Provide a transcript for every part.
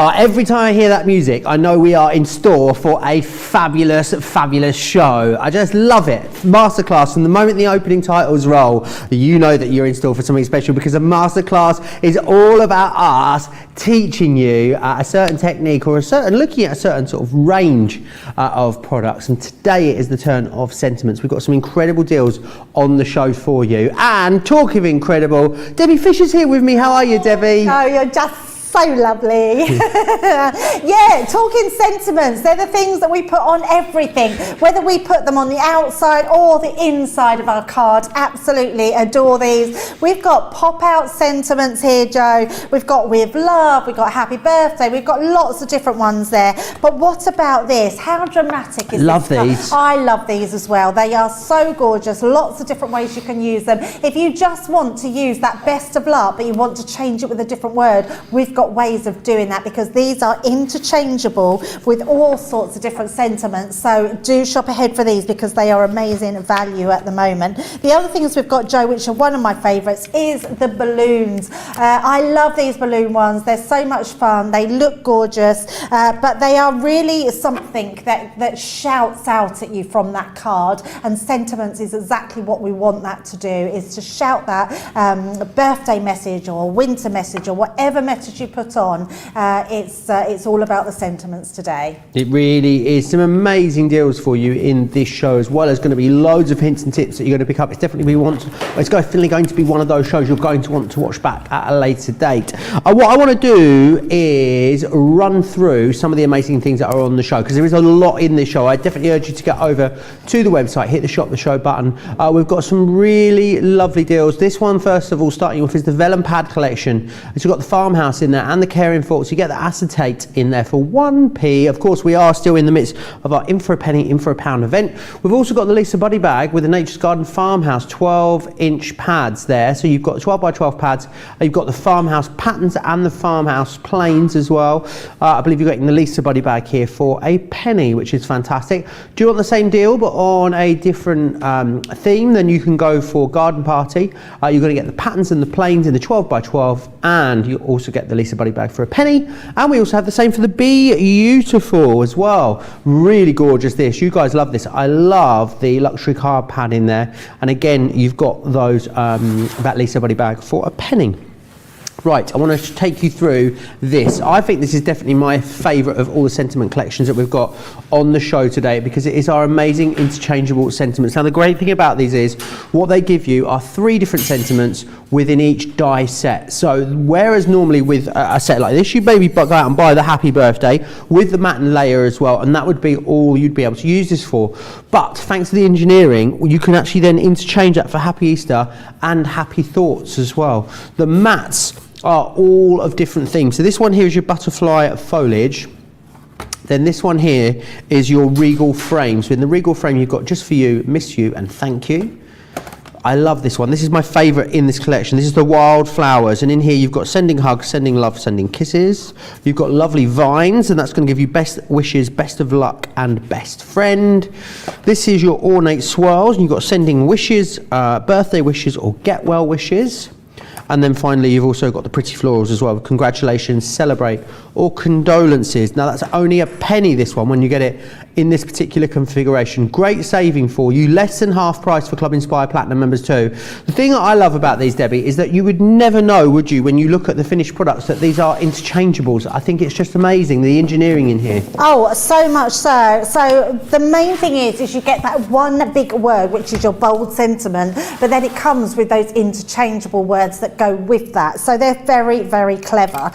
Every time I hear that music, I know we are in store for a fabulous, fabulous show. I just love it. Masterclass, from the moment the opening titles roll, you know that you're in store for something special, because a masterclass is all about us teaching you a certain technique or looking at a certain sort of range of products. And today it is the turn of sentiments. We've got some incredible deals on the show for you. And talking of incredible, Debbie Fisher's here with me. How are you, Debbie? Oh, you're just so lovely. Yeah, talking sentiments, they're the things that we put on everything, whether we put them on the outside or the inside of our card. Absolutely adore these. We've got pop-out sentiments here, Joe. We've got with love, we've got happy birthday, we've got lots of different ones there. But what about this? How dramatic is this? Love these. I love these as well. They are so gorgeous. Lots of different ways you can use them. If you just want to use that best of luck, but you want to change it with a different word, we've got ways of doing that, because these are interchangeable with all sorts of different sentiments. So do shop ahead for these, because they are amazing value at the moment. The other things we've got, Joe, which are one of my favourites, is the balloons. I love these balloon ones. They're so much fun. They look gorgeous, but they are really something that shouts out at you from that card. And sentiments is exactly what we want that to do, is to shout that birthday message or winter message or whatever message you put on. It's all about the sentiments today. It really is. Some amazing deals for you in this show, as well as going to be loads of hints and tips that you're going to pick up. It's definitely going to be one of those shows you're going to want to watch back at a later date. What I want to do is run through some of the amazing things that are on the show, because there is a lot in this show. I definitely urge you to get over to the website, hit the shop the show button. We've got some really lovely deals. This one, first of all, starting off, is the Vellum pad collection. It's got the farmhouse in there and the caring forks. You get the acetate in there for 1p. Of course, we are still in the midst of our in for a penny, in for a pound event. We've also got the Lisa Buddy bag with the Nature's Garden farmhouse 12-inch pads there. So you've got 12 by 12 pads. You've got the farmhouse patterns and the farmhouse planes as well. I believe you're getting the Lisa Buddy bag here for a penny, which is fantastic. Do you want the same deal but on a different theme? Then you can go for Garden Party. You're going to get the patterns and the planes in the 12 by 12, and you also get the Lisa Buddy bag for a penny. And we also have the same for the Be Beautiful as well. Really gorgeous this. You guys love this. I love the luxury card pad in there. And again, you've got those that Lisa Buddy bag for a penny. Right, I want to take you through this. I think this is definitely my favourite of all the sentiment collections that we've got on the show today, because it is our amazing interchangeable sentiments. Now, the great thing about these is what they give you are 3 different sentiments within each die set. So whereas normally with a set like this, you maybe go out and buy the happy birthday with the matte and layer as well, and that would be all you'd be able to use this for. But thanks to the engineering, you can actually then interchange that for Happy Easter and Happy Thoughts as well. The mattes are all of different themes. So this one here is your butterfly foliage. Then this one here is your regal frame. So in the regal frame, you've got Just For You, Miss You, and Thank You. I love this one. This is my favourite in this collection. This is the wildflowers, and in here you've got Sending Hugs, Sending Love, Sending Kisses. You've got Lovely Vines, and that's going to give you Best Wishes, Best of Luck, and Best Friend. This is your Ornate Swirls, and you've got Sending Wishes, Birthday Wishes, or Get Well Wishes. And then finally, you've also got the Pretty Florals as well. Congratulations, Celebrate, or Condolences. Now, that's only a penny, this one, when you get it in this particular configuration. Great saving for you. Less than half price for Club Inspire Platinum members too. The thing that I love about these, Debbie, is that you would never know, would you, when you look at the finished products, that these are interchangeables. I think it's just amazing, the engineering in here. Oh, so much so. So the main thing is you get that one big word, which is your bold sentiment, but then it comes with those interchangeable words that go with that. So they're very, very clever.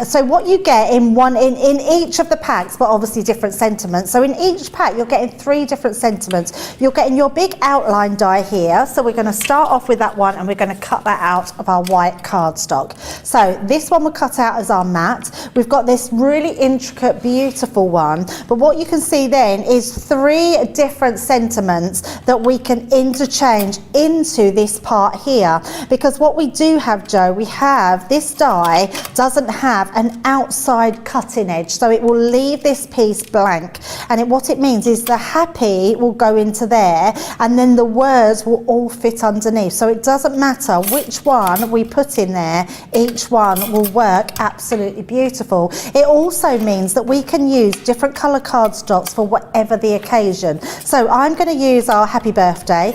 So what you get in each of the packs, but obviously different sentiments. So in each pack, you're getting 3 different sentiments. You're getting your big outline die here. So we're going to start off with that one, and we're going to cut that out of our white cardstock. So this one we'll cut out as our matte. We've got this really intricate, beautiful one. But what you can see then is 3 different sentiments that we can interchange into this part here. Because what we do do have, Joe, we have this die doesn't have an outside cutting edge, so it will leave this piece blank, and what it means is the happy will go into there and then the words will all fit underneath, so it doesn't matter which one we put in there, each one will work absolutely beautiful. It also means that we can use different colour cardstocks for whatever the occasion. So I'm going to use our happy birthday.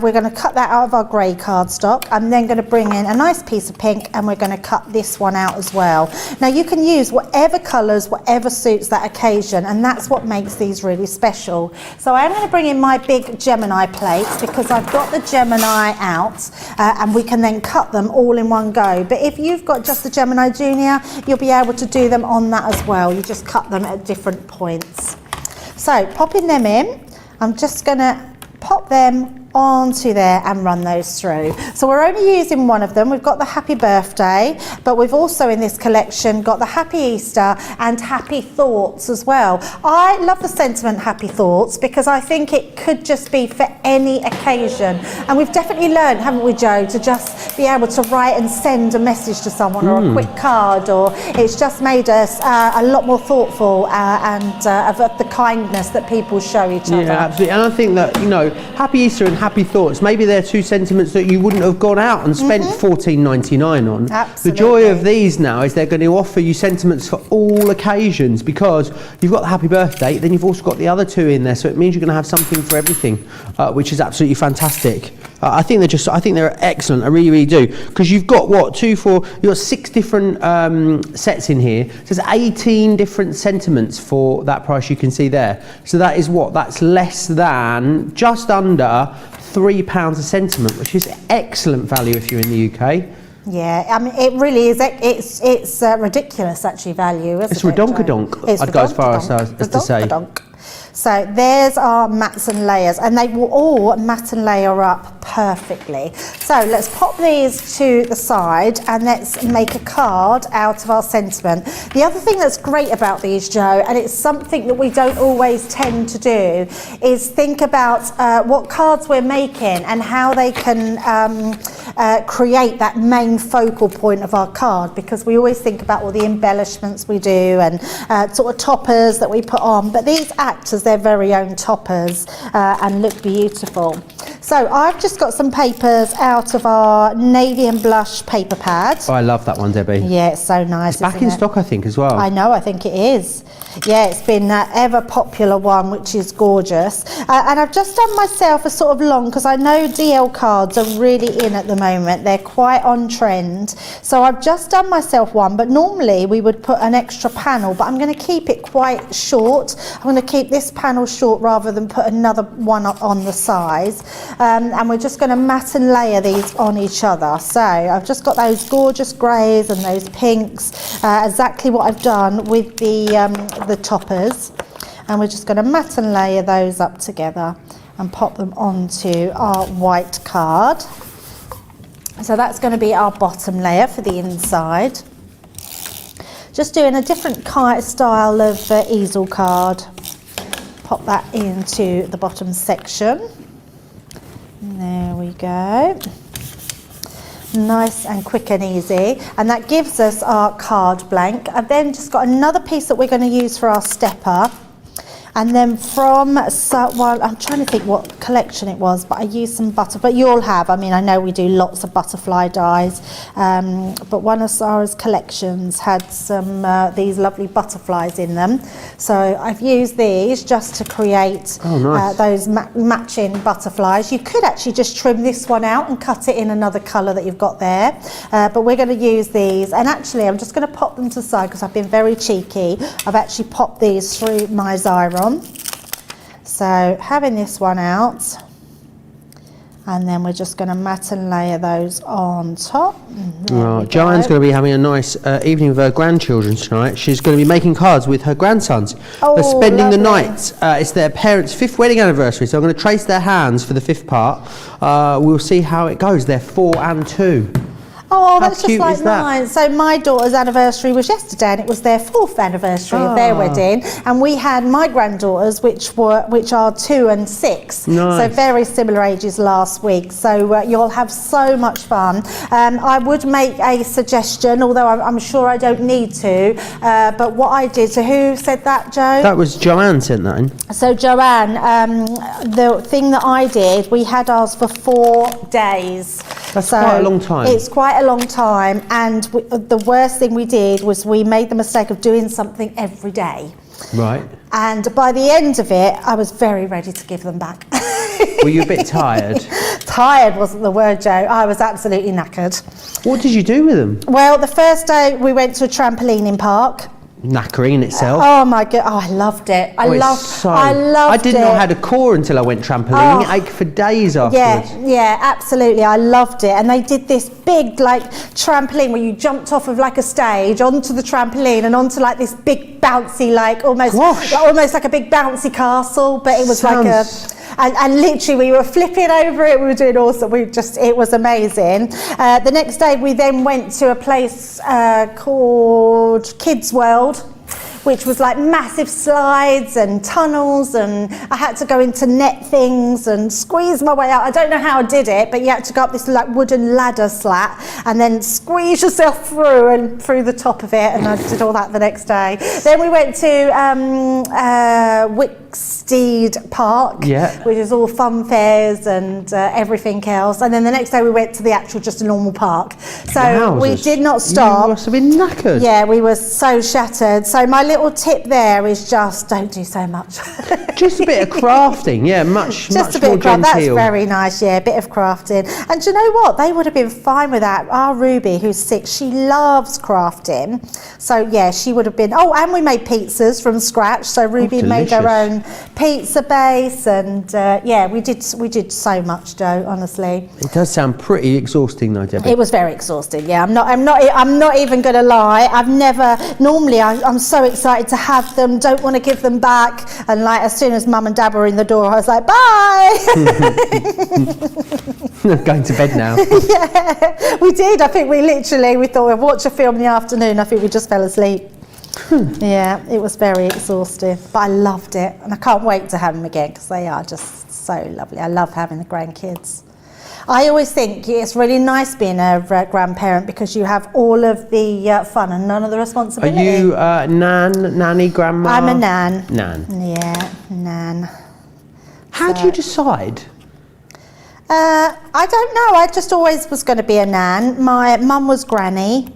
We're going to cut that out of our grey cardstock. I'm then going to bring in a nice piece of pink, and we're going to cut this one out as well. Now you can use whatever colours, whatever suits that occasion, and that's what makes these really special. So I'm going to bring in my big Gemini plates because I've got the Gemini out, and we can then cut them all in one go. But if you've got just the Gemini Junior, you'll be able to do them on that as well. You just cut them at different points. So popping them in, I'm just going to pop them onto there and run those through. So we're only using one of them. We've got the happy birthday, but we've also in this collection got the happy Easter and happy thoughts as well. I love the sentiment happy thoughts because I think it could just be for any occasion, and we've definitely learned, haven't we, Joe, to just be able to write and send a message to someone or a quick card, or it's just made us a lot more thoughtful and of the kindness that people show each other. Yeah, absolutely. And I think that, you know, happy Easter and happy thoughts, maybe they're two sentiments that you wouldn't have gone out and spent $14.99 on. Absolutely. The joy of these now is they're going to offer you sentiments for all occasions, because you've got the happy birthday, then you've also got the other two in there, so it means you're going to have something for everything, which is absolutely fantastic. I think they're excellent. I really, really do, because you've got you've got 6 different sets in here. So there's 18 different sentiments for that price you can see there. So that is that's less than, just under £3 a sentiment, which is excellent value if you're in the UK. Yeah, I mean, it really is. It's ridiculous, actually, value, isn't it? It's redonkadonk, I'd go as far as to say. So there's our mats and layers, and they will all mat and layer up perfectly. So let's pop these to the side and let's make a card out of our sentiment. The other thing that's great about these, Joe, and it's something that we don't always tend to do, is think about what cards we're making and how they can create that main focal point of our card, because we always think about all the embellishments we do and sort of toppers that we put on, but these act as their very own toppers and look beautiful. So I've just got some papers out of our navy and blush paper pad. Oh, I love that one, Debbie. Yeah, it's so nice. It's back in stock, I think, as well. I know, I think it is. Yeah, it's been that ever popular one, which is gorgeous. And I've just done myself a sort of long, because I know DL cards are really in at the moment. They're quite on trend. So I've just done myself one, but normally we would put an extra panel, but I'm going to keep it quite short. I'm going to keep this panel short rather than put another one on the size. And we're just going to mat and layer these on each other. So I've just got those gorgeous greys and those pinks, exactly what I've done with the toppers, and we're just going to mat and layer those up together and pop them onto our white card. So that's going to be our bottom layer for the inside. Just doing a different kind of style of easel card. Pop that into the bottom section. There we go. Nice and quick and easy, and that gives us our card blank. I've then just got another piece that we're going to use for our stepper, and then I'm trying to think what collection it was, but I used some but you all have, I mean, I know we do lots of butterfly dies, but one of Sarah's collections had some these lovely butterflies in them, so I've used these just to create those matching butterflies. You could actually just trim this one out and cut it in another colour that you've got there, but we're going to use these, and actually I'm just going to pop them to the side because I've been very cheeky. I've actually popped these through my Xyron. So having this one out, and then we're just going to mat and layer those on top. Well, Joanne's going to be having a nice evening with her grandchildren tonight. She's going to be making cards with her grandsons. They're spending the night. It's their parents' 5th wedding anniversary, so I'm going to trace their hands for the 5th part. We'll see how it goes. They're 4 and 2. Oh, that's just cute like is that? mine. So my daughter's anniversary was yesterday, and it was their 4th anniversary of their wedding. And we had my granddaughters, which are 2 and 6. Nice. So very similar ages last week. So you'll have so much fun. I would make a suggestion, although I'm sure I don't need to. But what I did, so who said that, Joe? That was Joanne sent that in. So Joanne, the thing that I did, we had ours for 4 days. That's quite a long time. It's quite a long time, and the worst thing we did was we made the mistake of doing something every day. Right. And by the end of it, I was very ready to give them back. Were you a bit tired? Tired wasn't the word, Joe. I was absolutely knackered. What did you do with them? Well, the first day we went to a trampolining park. Knackering in itself. Oh my god! Oh, I loved it. I loved it. I didn't know I had a core until I went trampolining. It ached for days afterwards. Yeah, absolutely. I loved it. And they did this big like trampoline where you jumped off of like a stage onto the trampoline and onto like this big bouncy, like almost like a big bouncy castle. But it was like a. And literally we were flipping over it, we were doing awesome, it was amazing. The next day we then went to a place called Kids World, which was like massive slides and tunnels, and I had to go into net things and squeeze my way out. I don't know how I did it, but you had to go up this like wooden ladder slat and then squeeze yourself through the top of it, and I did all that the next day. Then we went to Wicksteed Park, which is all fun fairs and everything else. And then the next day we went to the actual just a normal park. So we did not stop. You must have been knackered. Yeah, we were so shattered. So my little tip there is just don't do so much. Just a bit of crafting, much just a bit more of crafting. That's genteel. very nice, a bit of crafting. And do you know what? They would have been fine with that. Our Ruby, who's 6, she loves crafting. So yeah, she would have been. Oh, and we made pizzas from scratch. So Ruby made her own pizza base, and we did so much, Joe. Honestly, it does sound pretty exhausting, though, Debbie. it was very exhausting. Yeah, I'm not even going to lie. Normally I'm so excited to have them, don't want to give them back, and like as soon as Mum and Dad were in the door, I was like, bye. Going to bed now. Yeah, we did. I think we thought we'd watch a film in the afternoon. I think we just fell asleep. Yeah, it was very exhausting, but I loved it, and I can't wait to have them again because they are just so lovely. I love having the grandkids. I always think it's really nice being a grandparent because you have all of the fun and none of the responsibility. Are you nanny, grandma? I'm a nan. Nan. Yeah, nan. How do you decide? I don't know. I just always was going to be a nan. My mum was granny.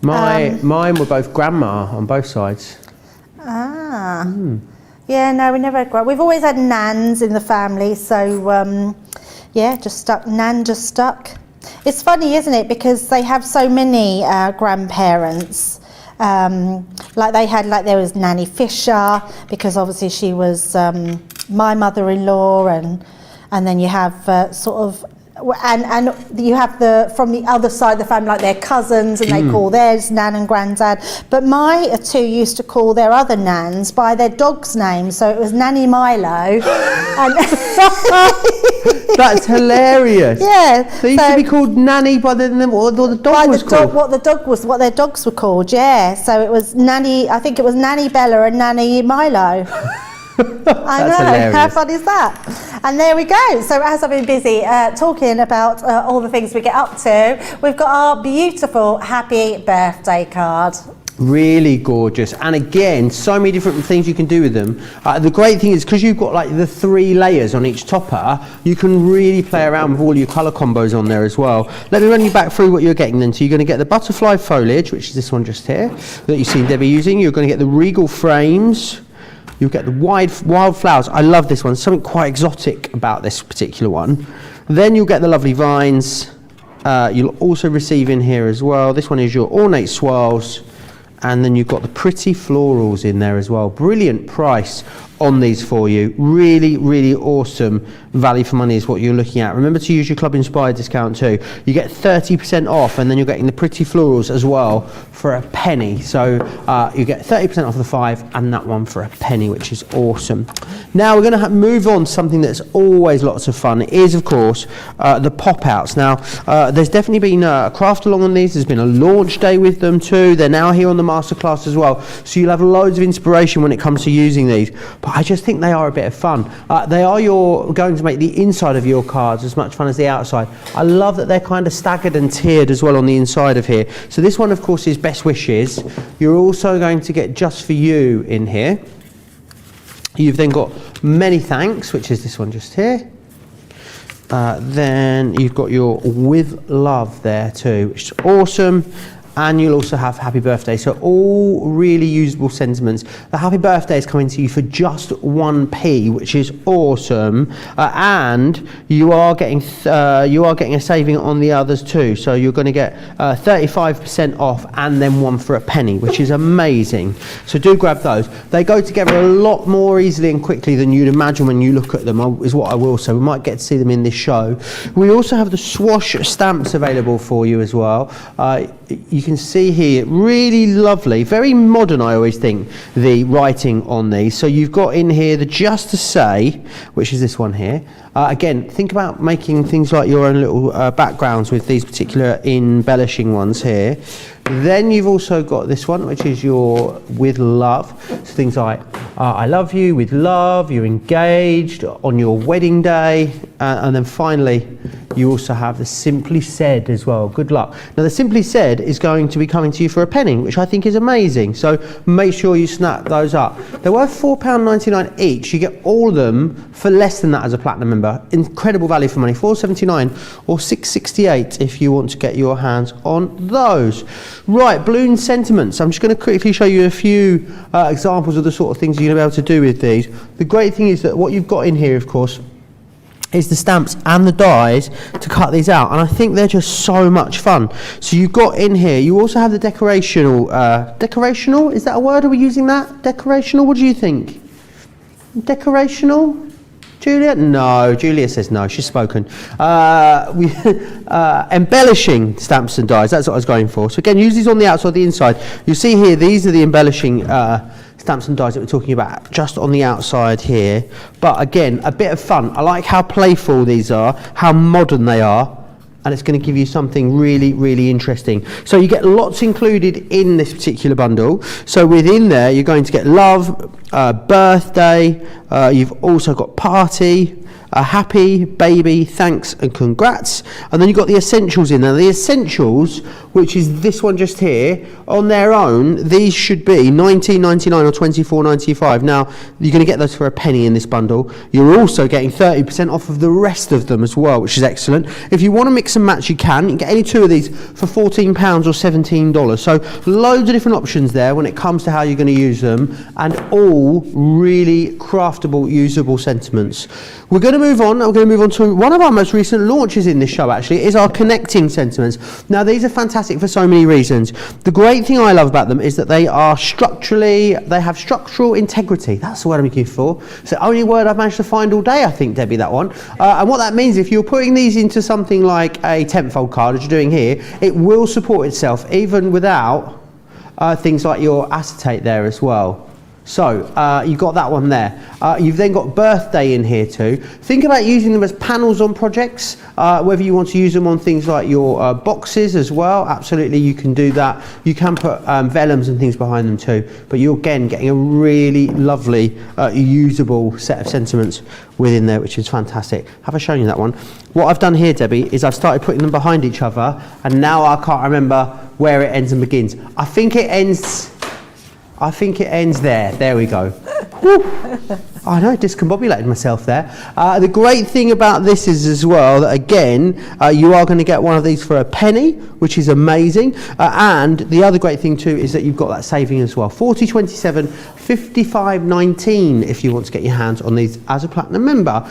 Mine were both grandma on both sides. Yeah, no, we never had we've always had nans in the family, so just stuck. Nan just stuck. It's funny, isn't it? Because they have so many grandparents. There was Nanny Fisher, because obviously she was my mother-in-law, and then you have and you have from the other side of the family, like their cousins, and they call theirs Nan and Granddad. But my 2 used to call their other nans by their dog's name, so it was Nanny Milo. That's hilarious. Yeah. They used to be called Nanny by the dog was called. What their dogs were called. Yeah. So it was Nanny. I think it was Nanny Bella and Nanny Milo. I know, hilarious. How fun is that? And there we go. So as I've been busy talking about all the things we get up to, we've got our beautiful happy birthday card. Really gorgeous, and again, so many different things you can do with them. The great thing is, because you've got like the 3 layers on each topper, you can really play around with all your colour combos on there as well. Let me run you back through what you're getting then. So you're going to get the butterfly foliage, which is this one just here, that you've seen Debbie using. You're going to get the regal frames. You'll get the wild flowers. I love this one. There's something quite exotic about this particular one. Then you'll get the lovely vines. You'll also receive in here as well. This one is your ornate swirls. And then you've got the pretty florals in there as well. Brilliant price on these for you. Really, really awesome value for money is what you're looking at. Remember to use your Club Inspired discount too. You get 30% off, and then you're getting the pretty florals as well for a penny. So you get 30% off the 5 and that one for a penny, which is awesome. Now we're going to move on to something that's always lots of fun. It is, of course, the pop-outs. Now there's definitely been a craft along on these. There's been a launch day with them too. They're now here on the masterclass as well. So you'll have loads of inspiration when it comes to using these. But I just think they are a bit of fun. They are going to make the inside of your cards as much fun as the outside. I love that they're kind of staggered and tiered as well on the inside of here. So this one, of course, is best wishes. You're also going to get just for you in here. You've then got many thanks, which is this one just here. Then you've got your with love there too, which is awesome. And you'll also have happy birthday. So all really usable sentiments. The happy birthday is coming to you for just 1p, which is awesome. And you are getting a saving on the others too. So you're going to get 35% off and then one for a penny, which is amazing. So do grab those. They go together a lot more easily and quickly than you'd imagine when you look at them, is what I will say. We might get to see them in this show. We also have the swoosh stamps available for you as well. You can see here, really lovely, very modern, I always think, the writing on these. So you've got in here the just to say, which is this one here. Again, think about making things like your own little backgrounds with these particular embellishing ones here. Then you've also got this one, which is your with love. So things like I love you, with love, you're engaged, on your wedding day. And then finally, you also have the simply said as well. Good luck. Now the simply said is going to be coming to you for a penny, which I think is amazing. So make sure you snap those up. They're worth £4.99 each. You get all of them for less than that as a platinum member. Incredible value for money. £4.79 or £6.68 if you want to get your hands on those. Right, balloon sentiments. I'm just going to quickly show you a few examples of the sort of things you're going to be able to do with these. The great thing is that what you've got in here, of course, is the stamps and the dies to cut these out, and I think they're just so much fun. So you've got in here, you also have the decorational, is that a word? Are we using that? Decorational, what do you think? Decorational? Julia? No, Julia says no, she's spoken. Embellishing stamps and dies, that's what I was going for. So again, use these on the outside, the inside. You see here, these are the embellishing stamps and dies that we're talking about just on the outside here. But again, a bit of fun. I like how playful these are, how modern they are, and it's going to give you something really, really interesting. So you get lots included in this particular bundle. So within there, you're going to get love, birthday, you've also got party, happy, baby, thanks and congrats, and then you've got the essentials in there. The essentials, which is this one just here, on their own, these should be $19.99 or $24.95. Now, you're going to get those for a penny in this bundle. You're also getting 30% off of the rest of them as well, which is excellent. If you want to mix and match, you can get any two of these for £14 or $17. So loads of different options there when it comes to how you're going to use them, and all really craftable, usable sentiments. We're going to move on. We're going to move on to one of our most recent launches in this show, actually, is our connecting sentiments. Now, these are fantastic for so many reasons. The great thing I love about them is that they have structural integrity. That's the word I'm looking for. It's the only word I've managed to find all day, I think, Debbie, that one. And what that means, if you're putting these into something like a 10-fold card, as you're doing here, it will support itself, even without things like your acetate there as well. So you've got that one there. You've then got birthday in here too. Think about using them as panels on projects, whether you want to use them on things like your boxes as well. Absolutely, you can do that. You can put vellums and things behind them too, but you're again getting a really lovely usable set of sentiments within there, which is fantastic. Have I shown you that one? What I've done here, Debbie, is I've started putting them behind each other, and now I can't remember where it ends and begins. I think it ends there. There we go. I know, discombobulated myself there. The great thing about this is as well that again, you are going to get one of these for a penny, which is amazing. And the other great thing too is that you've got that saving as well. 40.27, 55.19 if you want to get your hands on these as a platinum member.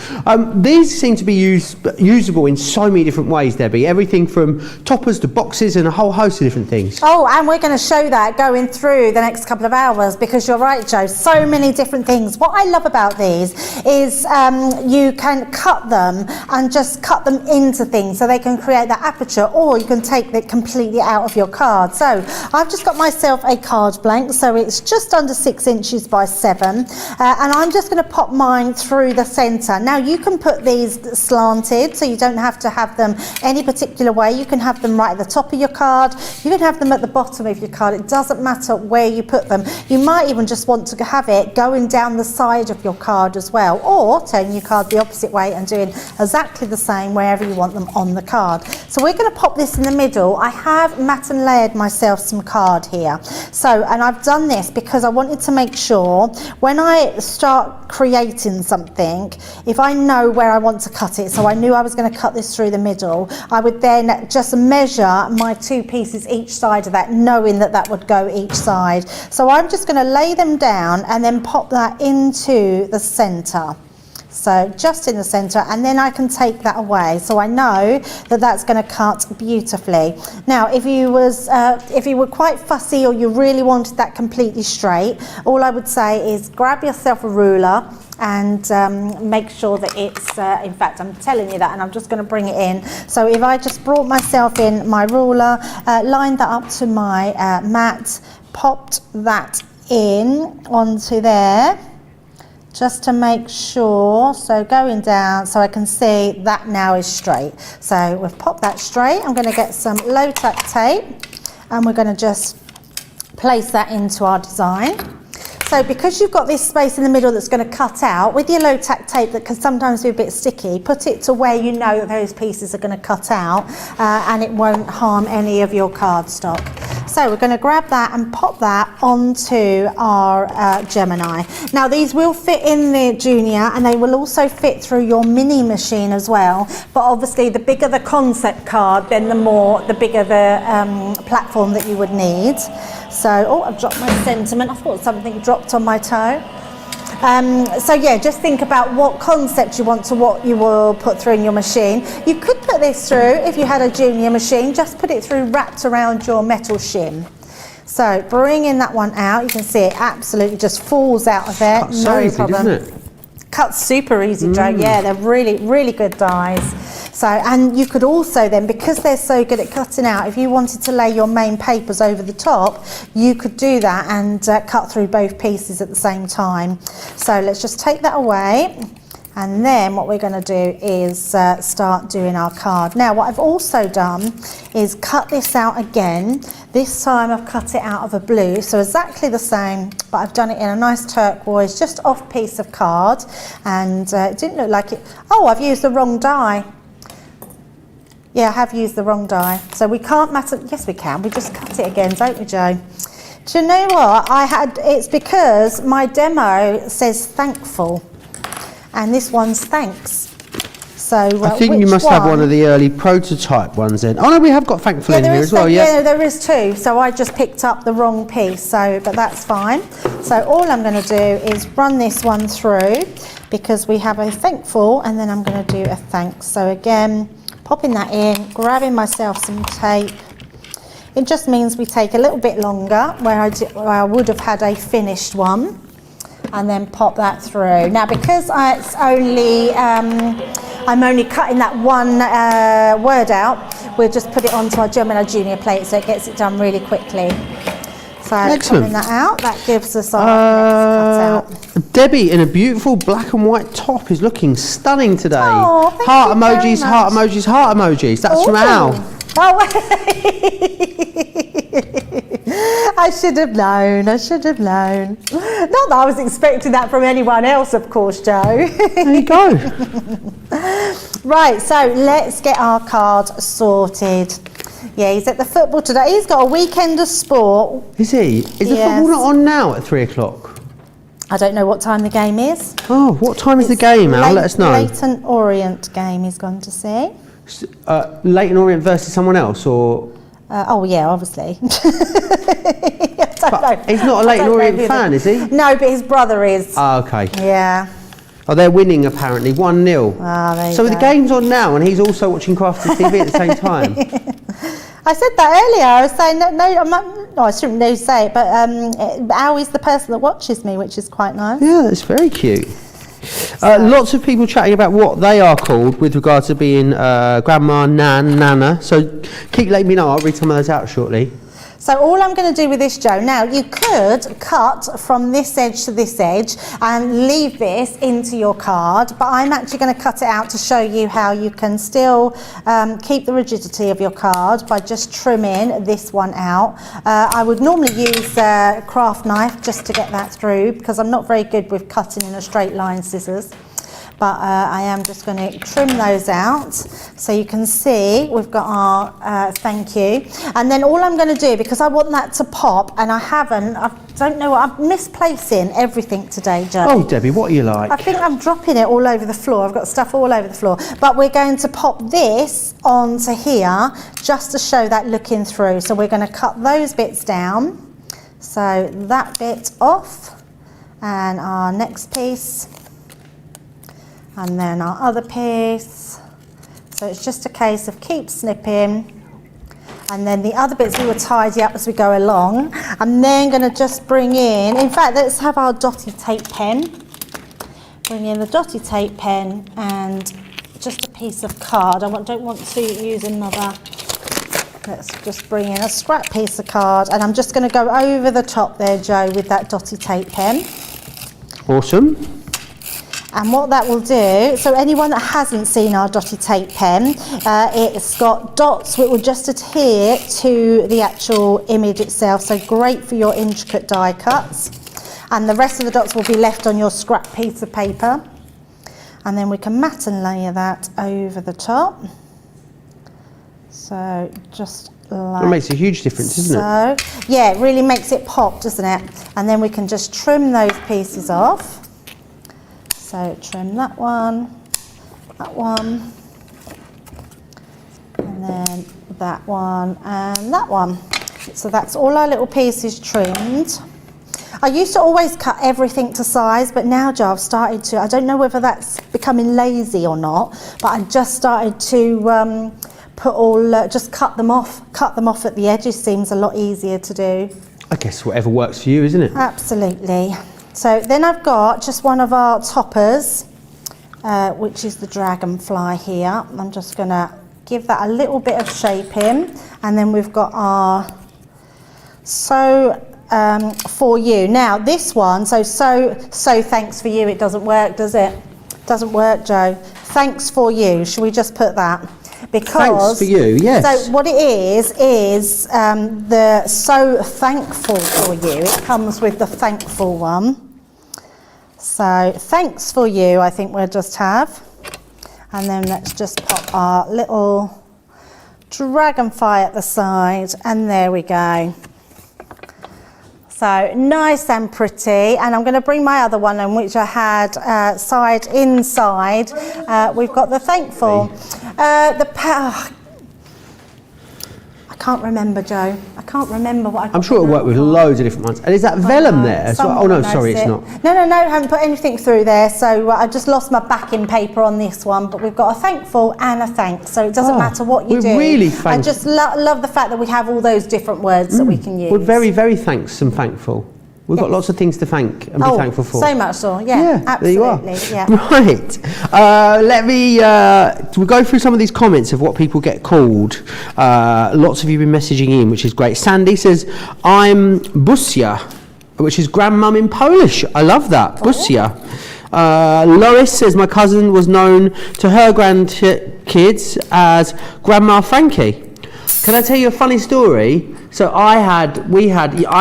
These seem to be usable in so many different ways, Debbie. Everything from toppers to boxes and a whole host of different things. Oh, and we're going to show that going through the next couple of hours, because you're right, Joe, so many different things. What I love about these is you can cut them and just cut them into things so they can create that aperture, or you can take it completely out of your card. So I've just got myself a card blank, so it's just under 6 inches by 7, and I'm just going to pop mine through the center. Now you can put these slanted, so you don't have to have them any particular way. You can have them right at the top of your card, you can have them at the bottom of your card. It doesn't matter where you put them. You might even just want to have it going down the side of your card as well, or turning your card the opposite way and doing exactly the same wherever you want them on the card. So we're going to pop this in the middle. I have mat and layered myself some card here. So, and I've done this because I wanted to make sure when I start creating something, if I know where I want to cut it, so I knew I was going to cut this through the middle, I would then just measure my 2 pieces each side of that, knowing that that would go each side. So I'm just going to lay them down and then pop that into the center. So just in the center, and then I can take that away, so I know that that's going to cut beautifully. Now if you were quite fussy, or you really wanted that completely straight, all I would say is grab yourself a ruler and make sure that it's in fact, I'm telling you that, and I'm just going to bring it in. So if I just brought myself in my ruler, lined that up to my mat, popped that in onto there, just to make sure, so going down, so I can see that now is straight. So we've popped that straight. I'm going to get some low tack tape, and we're going to just place that into our design. So because you've got this space in the middle that's going to cut out, with your low tack tape that can sometimes be a bit sticky, put it to where you know that those pieces are going to cut out, and it won't harm any of your cardstock. So we're going to grab that and pop that onto our Gemini. Now these will fit in the Junior, and they will also fit through your mini machine as well, but obviously the bigger the concept card, then the bigger the platform that you would need. So, oh, I've dropped my sentiment. I thought something dropped on my toe. So yeah, just think about what concept you want to what you will put through in your machine. You could put this through, if you had a Junior machine, just put it through wrapped around your metal shim. So bringing that one out, you can see it absolutely just falls out of there. Cuts so easy, doesn't it? Cuts super easy, Joe. Yeah, they're really, really good dies. So, and you could also then, because they're so good at cutting out, if you wanted to lay your main papers over the top, you could do that and cut through both pieces at the same time. So let's just take that away. And then what we're going to do is start doing our card. Now what I've also done is cut this out again. This time I've cut it out of a blue, so exactly the same, but I've done it in a nice turquoise, just off piece of card. And it didn't look like it. Oh, I've used the wrong die. Yeah, I have used the wrong die. So we can't matter. Yes, we can. We just cut it again, don't we, Joe? Do you know what? It's because my demo says thankful, and this one's thanks. So I think you must have one of the early prototype ones then. Oh no, we have got thankful in here as well. Yeah, there is 2. So I just picked up the wrong piece. So, but that's fine. So all I'm going to do is run this one through, because we have a thankful, and then I'm going to do a thanks. So again, popping that in, grabbing myself some tape. It just means we take a little bit longer where I would have had a finished one, and then pop that through. Now because it's only, I'm only cutting that one word out, we'll just put it onto our Gemini Junior plate so it gets it done really quickly. So excellent. Coming that out, that gives us our next cut out. Debbie in a beautiful black and white top is looking stunning today. Oh, thank heart you emojis, very heart much. emojis, heart emojis. That's from Al. Oh, I should have known. I should have known. Not that I was expecting that from anyone else, of course, Joe. There you go. Right, so let's get our card sorted. Yeah, he's at the football today. He's got a weekend of sport. Is he? Is the football not on now at 3 o'clock? I don't know what time the game is. Oh, what time is the game, Al? Let us know. Leighton Orient game he's gone to see. Leighton Orient versus someone else, or? Oh yeah, obviously. He's not a Leighton Orient fan, is he? No, but his brother is. Oh, okay. Yeah. Oh, they're winning apparently, 1-0. Oh, there you so go. the game's on now, and he's also watching Crafty TV at the same time. I said that earlier. I was saying I shouldn't say it, but Alwie's the person that watches me, which is quite nice. Yeah, that's very cute. Lots of people chatting about what they are called with regards to being grandma, nan, nana. So keep letting me know. I'll read some of those out shortly. So all I'm going to do with this, Joe, now you could cut from this edge to this edge and leave this into your card, but I'm actually going to cut it out to show you how you can still keep the rigidity of your card by just trimming this one out. I would normally use a craft knife just to get that through because I'm not very good with cutting in a straight line scissors. But I am just going to trim those out so you can see we've got our thank you. And then all I'm going to do, because I want that to pop, and I don't know what, I'm misplacing everything today, Joe. Oh, Debbie, what are you like? I think I'm dropping it all over the floor. I've got stuff all over the floor. But we're going to pop this onto here just to show that looking through. So we're going to cut those bits down. So that bit off, and our next piece. And then our other piece. So it's just a case of keep snipping. And then the other bits we will tidy up as we go along. I'm then going to just bring in fact, let's have our dotty tape pen. Bring in the dotty tape pen and just a piece of card. I don't want to use another. Let's just bring in a scrap piece of card. And I'm just going to go over the top there, Joe, with that dotty tape pen. Awesome. And what that will do, so anyone that hasn't seen our dotty tape pen, it's got dots which will just adhere to the actual image itself, so great for your intricate die cuts. And the rest of the dots will be left on your scrap piece of paper. And then we can mat and layer that over the top. So just like It makes a huge difference, doesn't it? So, yeah, it really makes it pop, doesn't it? And then we can just trim those pieces off. So trim that one, and then that one and that one. So that's all our little pieces trimmed. I used to always cut everything to size, but now, Joe, I've started to, I don't know whether that's becoming lazy or not, but I just started to just cut them off at the edges. Seems a lot easier to do. I guess whatever works for you, isn't it? Absolutely. So then I've got just one of our toppers, which is the dragonfly here. I'm just going to give that a little bit of shape in, and then we've got our for you. Now this one, so thanks for you, it doesn't work, does it? Doesn't work, Joe. Thanks for you. Should we just put that? Because thanks for you, yes. So what it is the so thankful for you. It comes with the thankful one. So thanks for you, I think we'll just have. And then let's just pop our little dragonfly at the side, and there we go. So nice and pretty, and I'm going to bring my other one in, which I had side inside. We've got the thankful. I can't remember, Joe. I can't remember what I'm sure it'll work with loads of different ones. And is that vellum there as well? Oh no, sorry, it's not. No, I haven't put anything through there. So I just lost my backing paper on this one, but we've got a thankful and a thanks. So it doesn't matter what you do. We're really thankful. I just love the fact that we have all those different words that we can use. We're very, very thanks and thankful. We've got lots of things to thank and be thankful for. So much so, yeah, absolutely. There you are. Yeah. Right, we'll go through some of these comments of what people get called. Lots of you have been messaging in, which is great. Sandy says, I'm Busia, which is grandmum in Polish. I love that, Busia. Lois says, my cousin was known to her grandkids as Grandma Frankie. Can I tell you a funny story? So I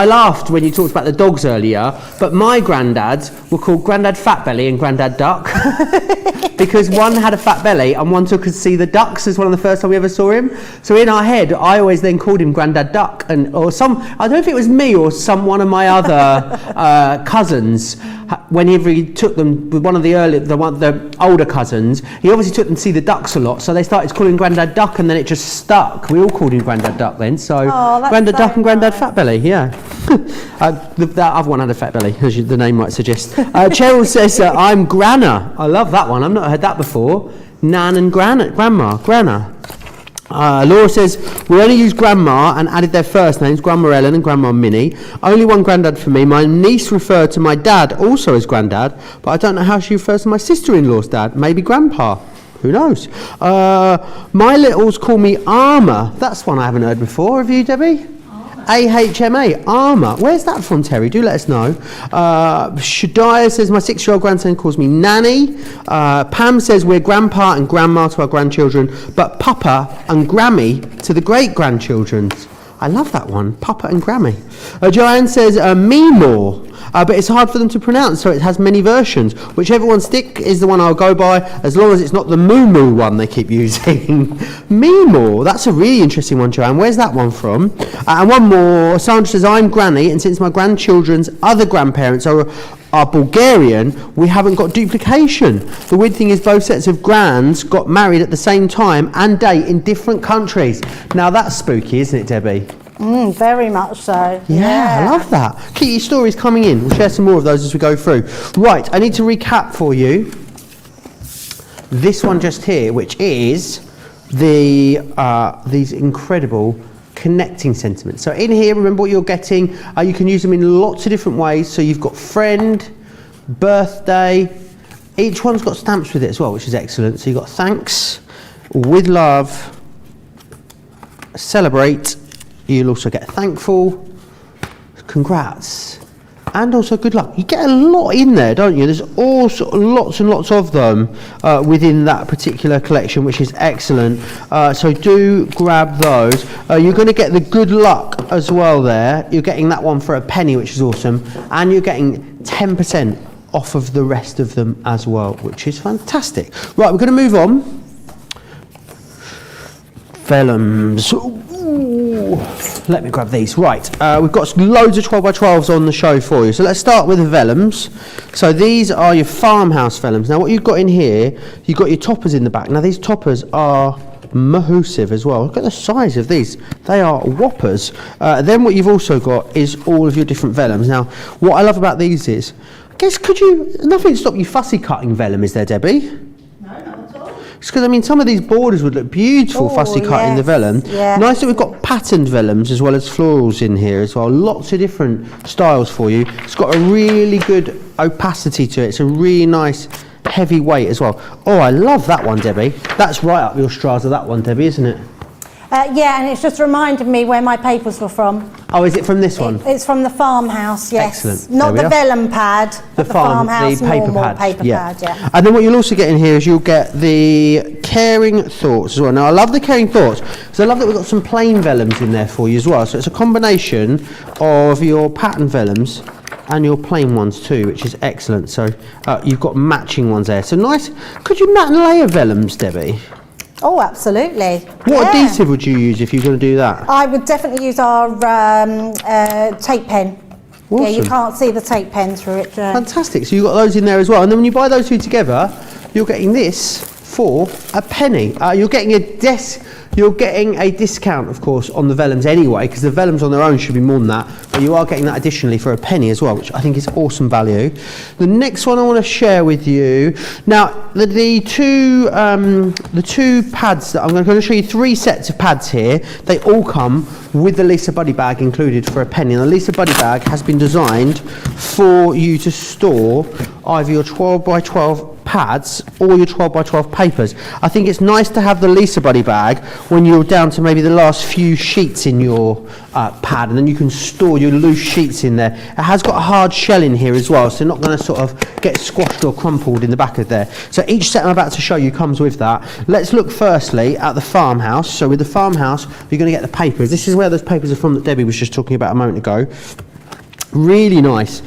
laughed when you talked about the dogs earlier, but my granddads were called Grandad Fat Belly and Grandad Duck. Because one had a fat belly and one took us to see the ducks as one of the first time we ever saw him. So in our head, I always then called him Grandad Duck, I don't know if it was me or one of my other cousins. Whenever he took them with one of the older cousins, he obviously took them to see the ducks a lot. So they started calling Grandad Duck, and then it just stuck. We all called him Grandad Duck then. So Grandad Duck and Grandad Fat Belly, yeah. That other one had a fat belly, as the name might suggest. Cheryl says, I'm Granna. I love that one. I've not heard that before. Nan and Grandma. Laura says, we only use Grandma and added their first names, Grandma Ellen and Grandma Minnie. Only one Grandad for me. My niece referred to my dad also as Grandad, but I don't know how she refers to my sister-in-law's dad. Maybe Grandpa. Who knows? My littles call me Armour. That's one I haven't heard before. Have you, Debbie? AHMA, Armour. Where's that from, Terry? Do let us know. Shadiah says, my 6-year-old grandson calls me Nanny. Pam says, we're Grandpa and Grandma to our grandchildren, but Papa and Grammy to the great-grandchildren. I love that one, Papa and Grammy. Joanne says, Meemore. But it's hard for them to pronounce, so it has many versions. Whichever one stick is the one I'll go by, as long as it's not the Moo Moo one they keep using. Meemore, that's a really interesting one, Joanne. Where's that one from? And one more, Sandra says, I'm Granny, and since my grandchildren's other grandparents are Bulgarian, we haven't got duplication. The weird thing is both sets of grands got married at the same time and date in different countries. Now that's spooky, isn't it, Debbie? Very much so. Yeah, I love that. Keep your stories coming in. We'll share some more of those as we go through. Right, I need to recap for you this one just here, which is these incredible connecting sentiments. So in here, remember what you're getting. You can use them in lots of different ways. So you've got friend, birthday. Each one's got stamps with it as well, which is excellent. So you've got thanks, with love, celebrate. You'll also get thankful, congrats, and also good luck. You get a lot in there, don't you? There's also lots and lots of them within that particular collection, which is excellent. So do grab those. You're going to get the good luck as well there. You're getting that one for a penny, which is awesome. And you're getting 10% off of the rest of them as well, which is fantastic. Right, we're going to move on. Vellums. Let me grab these. Right, we've got loads of 12x12s on the show for you. So let's start with the vellums. So these are your farmhouse vellums. Now what you've got in here, you've got your toppers in the back. Now these toppers are Adhesive as well. Look at the size of these. They are whoppers. Then what you've also got is all of your different vellums. Now what I love about these is, I guess, nothing to stop you fussy cutting vellum, is there, Debbie? Because, I mean, some of these borders would look beautiful, fussy cut in the vellum. Yeah. Nice that we've got patterned vellums as well as florals in here as well. Lots of different styles for you. It's got a really good opacity to it. It's a really nice heavy weight as well. Oh, I love that one, Debbie. That's right up your Strauss of that one, Debbie, isn't it? Yeah, and it's just reminded me where my papers were from. Oh, is it from this one? It's from the farmhouse, yes. Excellent. Not the vellum pad, but the farmhouse the paper normal pad. paper pad, yeah. And then what you'll also get in here is you'll get the caring thoughts as well. Now I love the caring thoughts, because I love that we've got some plain vellums in there for you as well. So it's a combination of your pattern vellums and your plain ones too, which is excellent. So you've got matching ones there. So nice. Could you mat and layer vellums, Debbie? Oh, absolutely. What adhesive would you use if you're going to do that? I would definitely use our tape pen. Awesome. Yeah, you can't see the tape pen through it. Fantastic. So you've got those in there as well. And then when you buy those two together, you're getting this for a penny. You're getting a discount, of course, on the vellums anyway, because the vellums on their own should be more than that, but you are getting that additionally for a penny as well, which I think is awesome value. The next one I want to share with you, now the two pads, that I'm going to show you 3 sets of pads here. They all come with the Lisa Buddy bag included for a penny, and the Lisa Buddy bag has been designed for you to store either your 12x12 pads or your 12 by 12 papers. I think it's nice to have the Lisa Buddy bag when you're down to maybe the last few sheets in your pad, and then you can store your loose sheets in there. It has got a hard shell in here as well, so they're not going to sort of get squashed or crumpled in the back of there. So each set I'm about to show you comes with that. Let's look firstly at the farmhouse. So with the farmhouse, you're going to get the papers. This is where those papers are from that Debbie was just talking about a moment ago. Really nice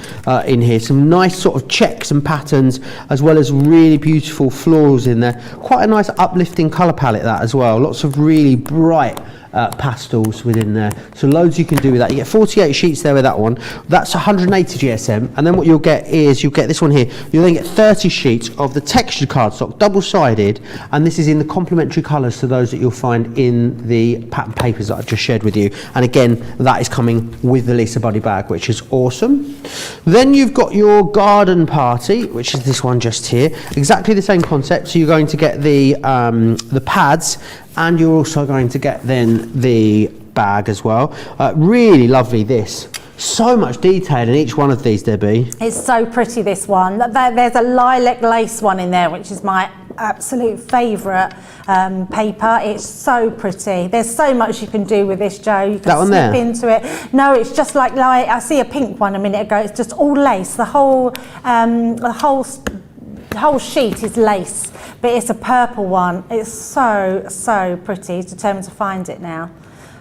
in here, some nice sort of checks and patterns, as well as really beautiful florals in there. Quite a nice uplifting colour palette that as well, lots of really bright pastels within there, so loads you can do with that. You get 48 sheets there with that one. That's 180 GSM, and then what you'll get is you'll get this one here. You'll then get 30 sheets of the textured cardstock, double-sided, and this is in the complementary colours to those that you'll find in the pattern papers that I've just shared with you. And again, that is coming with the Lisa Buddy bag, which is awesome. Then you've got your garden party, which is this one just here. Exactly the same concept. So you're going to get the pads, and you're also going to get then the bag as well. Really lovely this. So much detail in each one of these, Debbie. It's so pretty, this one. There's a lilac lace one in there, which is my absolute favourite paper. It's so pretty. There's so much you can do with this, Joe. You can slip into it. No, it's just like I see a pink one a minute ago. It's just all lace. The whole sheet is lace, but it's a purple one. It's so pretty. Determined to find it now.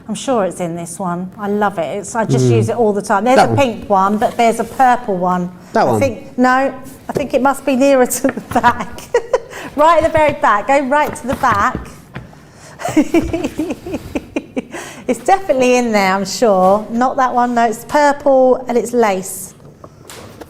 I'm sure it's in this one. I love it. I just use it all the time. There's a pink one, but there's a purple one. I think it must be nearer to the back. Right at the very back. Go right to the back. It's definitely in there, I'm sure. Not that one. No, it's purple and it's lace.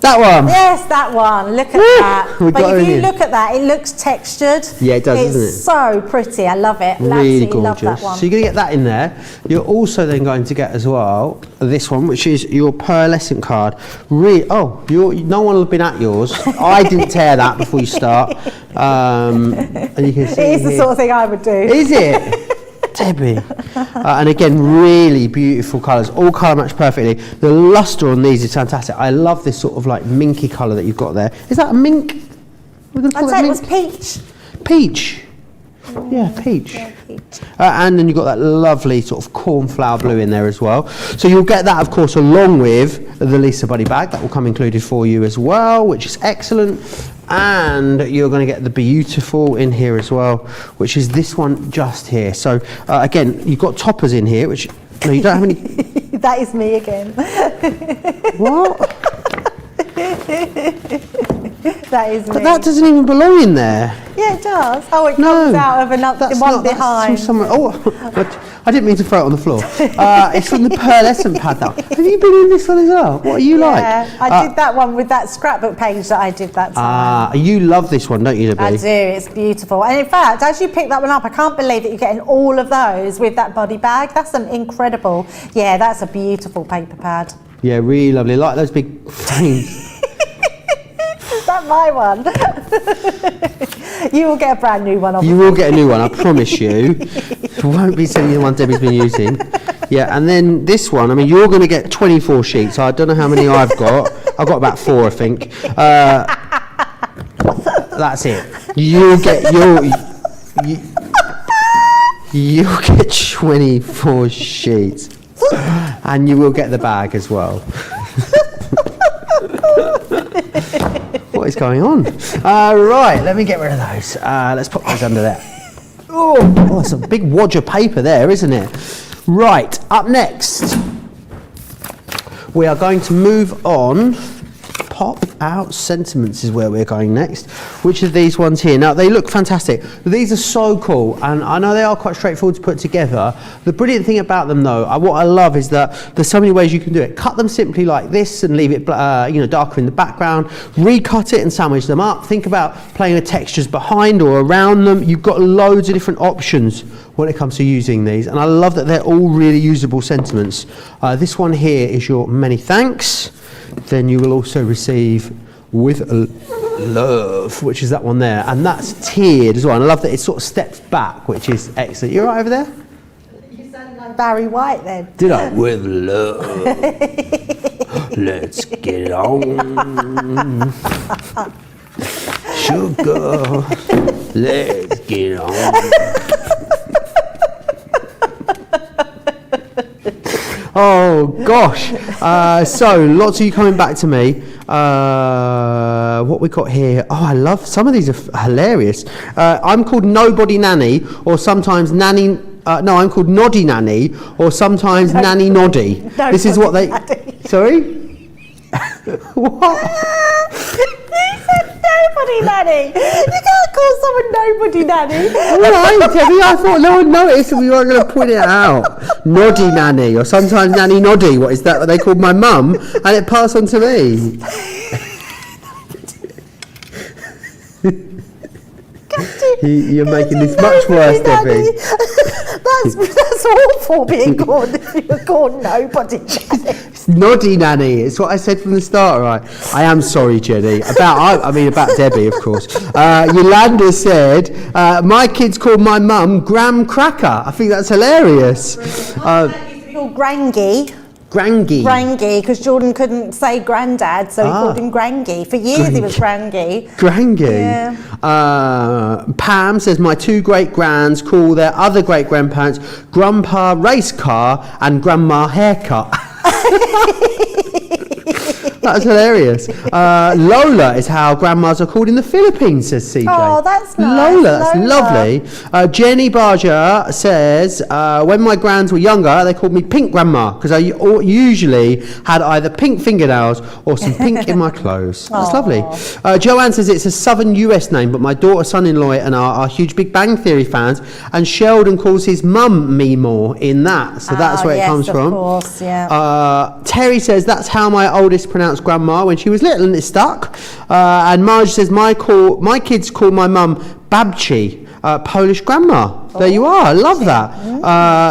That one? Yes, that one. Look at that. But if you look at that, it looks textured. Yeah, it does, doesn't it? It's so pretty. I love it. Really gorgeous. Love that one. So you're going to get that in there. You're also then going to get as well this one, which is your pearlescent card. No one will have been at yours. I didn't tear that before you start. And you can see it is the sort of thing I would do. Is it? Debbie. And again, really beautiful colours, all colour match perfectly. The lustre on these is fantastic. I love this sort of like minky colour that you've got there. Is that a mink? I'd say it was peach. Peach. Yeah, peach. Yeah, peach. And then you've got that lovely sort of cornflower blue in there as well. So you'll get that, of course, along with the Lisa Buddy bag. That will come included for you as well, which is excellent. And you're going to get the beautiful in here as well, which is this one just here. So again, you've got toppers in here, which no, you don't have any. That is me again. What? That is me. But that doesn't even belong in there. Yeah, it does. Oh, it comes out of another one behind. I didn't mean to throw it on the floor. It's from the pearlescent pad. Have you been in this one as well? What are you like? Yeah, I did that one with that scrapbook page that I did that time. You love this one, don't you, Debbie? I do. It's beautiful. And in fact, as you pick that one up, I can't believe that you're getting all of those with that body bag. That's incredible. Yeah, that's a beautiful paper pad. Yeah, really lovely. I like those big frames. Is that my one? You will get a brand new one. Obviously. You will get a new one, I promise you. It won't be sending the one Debbie's been using. Yeah, and then this one, I mean, you're going to get 24 sheets. I don't know how many I've got. I've got about 4, I think. That's it. You'll get you'll get 24 sheets. And you will get the bag as well. What is going on? Right, let me get rid of those. Let's put those under there. Oh, it's a big wad of paper there, isn't it? Right, up next, we are going to move on. Pop out sentiments is where we're going next, which are these ones here. Now, they look fantastic. These are so cool, and I know they are quite straightforward to put together. The brilliant thing about them, though, what I love is that there's so many ways you can do it. Cut them simply like this and leave it darker in the background. Recut it and sandwich them up. Think about playing with textures behind or around them. You've got loads of different options when it comes to using these, and I love that they're all really usable sentiments. This one here is your many thanks. Then you will also receive with love, which is that one there, and that's tiered as well. And I love that it sort of steps back, which is excellent. You all right over there? You sound like Barry White then. Did I? With love. Let's get it on. Sugar, let's get on. Oh gosh, so lots of you coming back to me. What we got here? Oh, I love some of these are hilarious. I'm called Nobody Nanny, or sometimes Nanny. No, I'm called Noddy Nanny, or sometimes Nanny Noddy. This is what they. Nanny. Sorry. What? You said nobody nanny. You can't call someone nobody nanny. Right, Debbie, I thought no one noticed and we weren't going to point it out. Noddy Nanny, or sometimes Nanny Noddy. What is that? What they called my mum, and it passed on to me. You're making this much worse, Debbie. That's awful being called if you're called nobody nanny. It's Noddy Nanny. It's what I said from the start, right? I am sorry, Jenny. About Debbie, of course. Yolanda said, my kids called my mum Graham Cracker. I think that's hilarious. Called Grangy. Grangy, because Jordan couldn't say granddad, so he called him Grangy. For years he was Grangy. Yeah. Pam says, my two great-grands call their other great-grandparents Grandpa Race Car and Grandma Haircut. That's hilarious. Lola is how grandmas are called in the Philippines, says CJ. Oh, that's nice. Lola, that's lovely. Jenny Barger says, when my grands were younger, they called me Pink Grandma because I usually had either pink fingernails or some pink in my clothes. That's lovely. Joanne says it's a southern US name, but my daughter, son-in-law and I are huge Big Bang Theory fans, and Sheldon calls his mum Meemore in that. So that's where it comes from. Of course, yeah. Terry says that's how my oldest pronounced grandma when she was little, and it stuck. And Marge says my kids call my mum Babci, Polish grandma. There you are. I love that.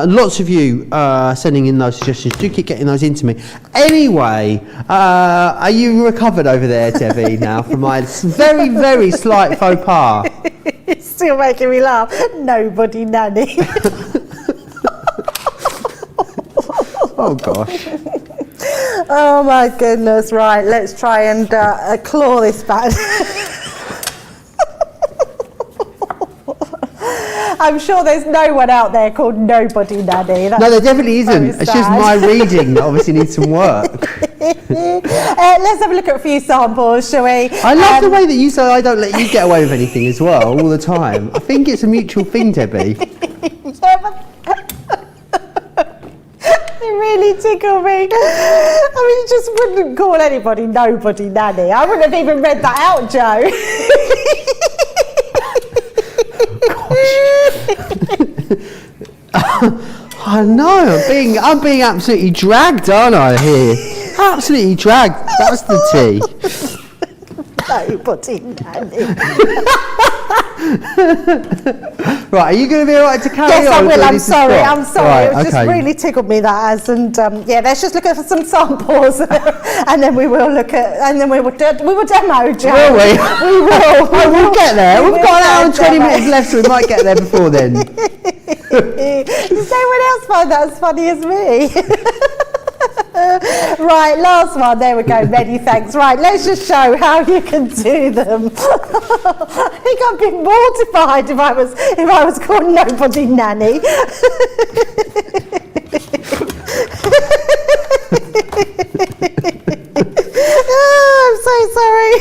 Lots of you sending in those suggestions. Do keep getting those into me. Anyway, are you recovered over there, Debbie, now from my very, very slight faux pas? It's still making me laugh. Nobody nanny. Oh gosh. Oh my goodness, right, let's try and claw this back. I'm sure there's no one out there called Nobody Nanny. No, there definitely isn't. It's just my reading that obviously needs some work. Let's have a look at a few samples, shall we? I love the way that you say I don't let you get away with anything as well, all the time. I think it's a mutual thing, Debbie. Yeah, but it really tickled me. I mean, you just wouldn't call anybody Nobody Nanny. I wouldn't have even read that out, Joe. I know, I'm being absolutely dragged, aren't I, here? Absolutely dragged. That's the tea. Nobody Nanny. Right, are you going to be alright to carry on? Yes, I will. I'm sorry. Right, it just really tickled me that as, and yeah, let's just look at some samples, and then we will look at, and then we will demo, Joe. Will we? We will. We'll get there. We've got an hour and 20 minutes left, so we might get there before then. Does anyone else find that as funny as me? Right, last one. There we go. Many thanks. Right, let's just show how you can do them. I think I'd be mortified if I was called Nobody Nanny. Oh, I'm so sorry.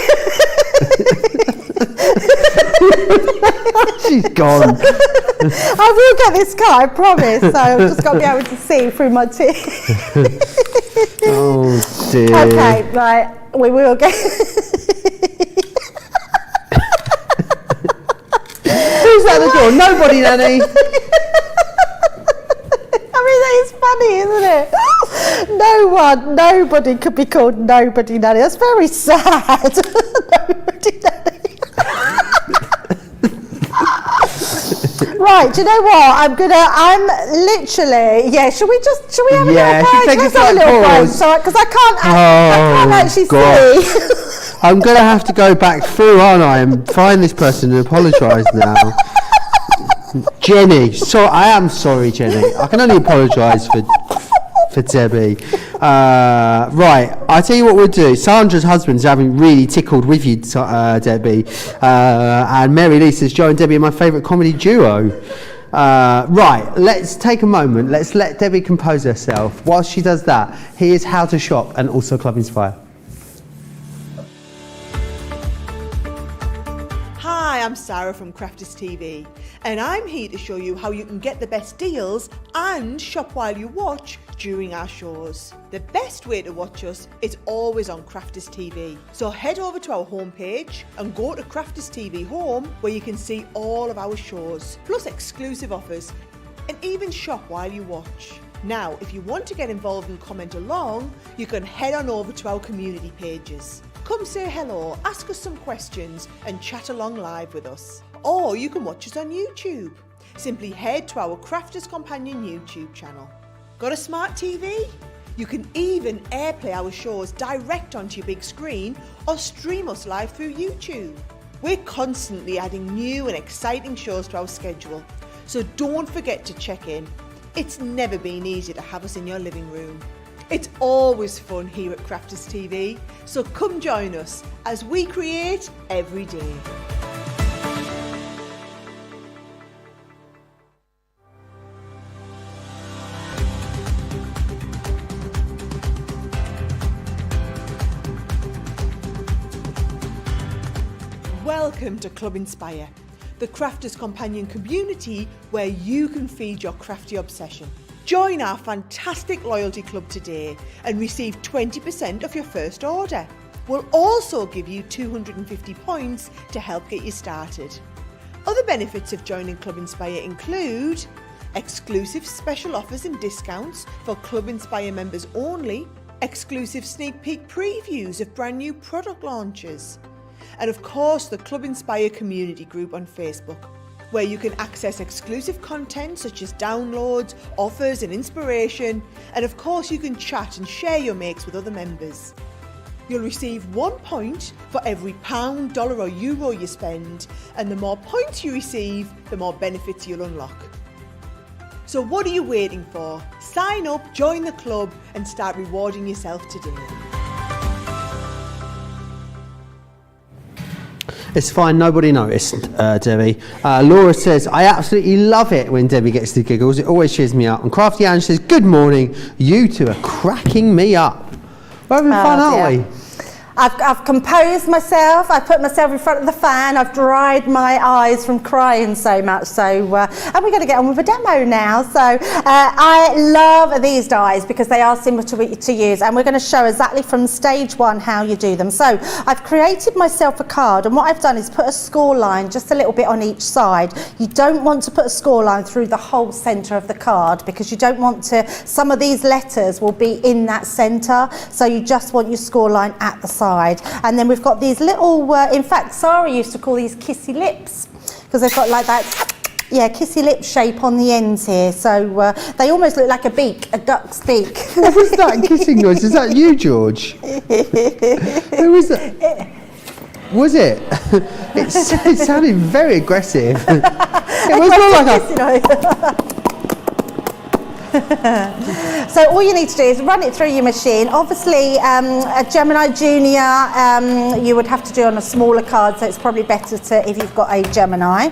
She's gone. I will get this cut, I promise. So I've just got to be able to see through my teeth. Oh dear. Okay, right. We will get. Who's at the door? Nobody, Nanny. I mean, that is funny, isn't it? Nobody could be called Nobody Nanny. That's very sad. Nobody Nanny. Right, do you know what? I'm literally, yeah, should we have a little break? Let's have a little break, because I can't actually see. I'm going to have to go back through, aren't I, and find this person and apologise now. Jenny, I am sorry, Jenny. I can only apologise for for Debbie. Right, I'll tell you what we'll do. Sandra's husband's having really tickled with you, Debbie. And Mary Lee says, Joe and Debbie are my favourite comedy duo. Right, let's take a moment. Let's let Debbie compose herself. Whilst she does that, here's how to shop and also Club Inspire. Hi, I'm Sarah from Crafty TV, and I'm here to show you how you can get the best deals and shop while you watch during our shows. The best way to watch us is always on Crafty TV. So head over to our homepage and go to Crafty TV Home, where you can see all of our shows, plus exclusive offers, and even shop while you watch. Now, if you want to get involved and comment along, you can head on over to our community pages. Come say hello, ask us some questions and chat along live with us. Or you can watch us on YouTube. Simply head to our Crafters Companion YouTube channel. Got a smart TV? You can even airplay our shows direct onto your big screen or stream us live through YouTube. We're constantly adding new and exciting shows to our schedule, so don't forget to check in. It's never been easier to have us in your living room. It's always fun here at Crafters TV, so come join us as we create every day. Welcome to Club Inspire, the Crafters Companion community where you can feed your crafty obsession. Join our fantastic loyalty club today and receive 20% of your first order. We'll also give you 250 points to help get you started. Other benefits of joining Club Inspire include exclusive special offers and discounts for Club Inspire members only, exclusive sneak peek previews of brand new product launches, and of course the Club Inspire community group on Facebook, where you can access exclusive content such as downloads, offers and inspiration, and of course you can chat and share your makes with other members. You'll receive 1 point for every pound, dollar or euro you spend, and the more points you receive, the more benefits you'll unlock. So what are you waiting for? Sign up, join the club and start rewarding yourself today. It's fine, nobody noticed, Debbie. Laura says, I absolutely love it when Debbie gets the giggles. It always cheers me up. And Crafty Ange says, good morning. You two are cracking me up. We're having fun, aren't we? I've composed myself, I've put myself in front of the fan, I've dried my eyes from crying so much, and we're going to get on with a demo now. So I love these dies because they are simple to use, and we're going to show exactly from stage one how you do them. So I've created myself a card, and what I've done is put a score line just a little bit on each side. You don't want to put a score line through the whole centre of the card because you don't want to, some of these letters will be in that centre, so you just want your score line at the side. And then we've got these little, in fact Sarah used to call these kissy lips because they've got like that, yeah, kissy lip shape on the ends here, so they almost look like a beak, a duck's beak. What was that kissing noise? Is that you, George? Who was that? Was it? It sounded very aggressive. It was more like a... So all you need to do is run it through your machine. Obviously a Gemini Junior you would have to do on a smaller card, so it's probably better to if you've got a Gemini.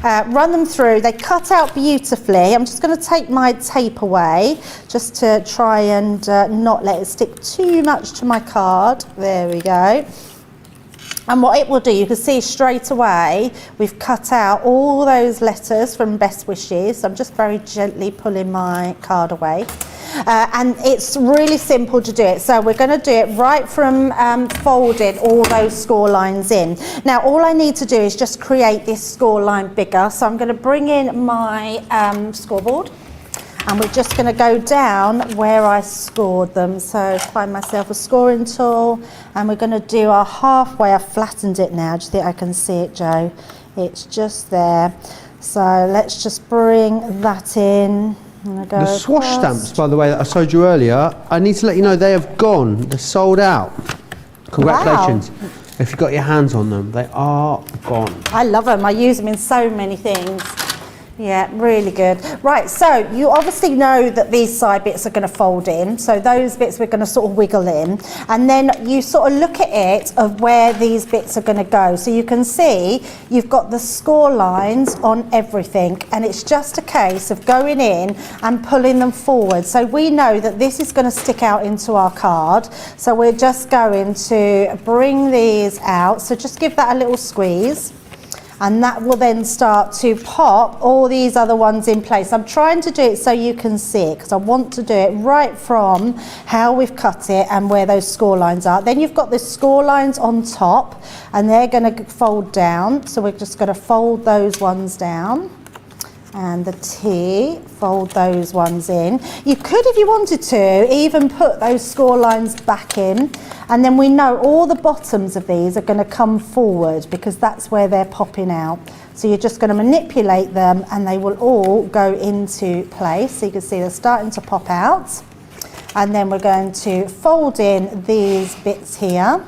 Run them through, they cut out beautifully. I'm just going to take my tape away just to try and not let it stick too much to my card. There we go. And what it will do, you can see straight away, we've cut out all those letters from Best Wishes. I'm just very gently pulling my card away. And it's really simple to do it. So we're going to do it right from folding all those score lines in. Now all I need to do is just create this score line bigger. So I'm going to bring in my scoreboard. And we're just going to go down where I scored them. So find myself a scoring tool, and we're going to do our halfway. I've flattened it now. Do you think I can see it, Joe? It's just there. So let's just bring that in. The swash stamps, by the way, that I showed you earlier, I need to let you know they have gone. They're sold out. Congratulations. Wow. If you've got your hands on them, they are gone. I love them. I use them in so many things. Yeah, really good. Right, so you obviously know that these side bits are going to fold in, so those bits we're going to sort of wiggle in, and then you sort of look at it of where these bits are going to go. So you can see you've got the score lines on everything, and it's just a case of going in and pulling them forward. So we know that this is going to stick out into our card, so we're just going to bring these out. So just give that a little squeeze. And that will then start to pop all these other ones in place. I'm trying to do it so you can see it, because I want to do it right from how we've cut it and where those score lines are. Then you've got the score lines on top, and they're going to fold down. So we're just going to fold those ones down. And the T, fold those ones in. You could, if you wanted to, even put those score lines back in, and then we know all the bottoms of these are going to come forward because that's where they're popping out. So you're just going to manipulate them and they will all go into place. So you can see they're starting to pop out. And then we're going to fold in these bits here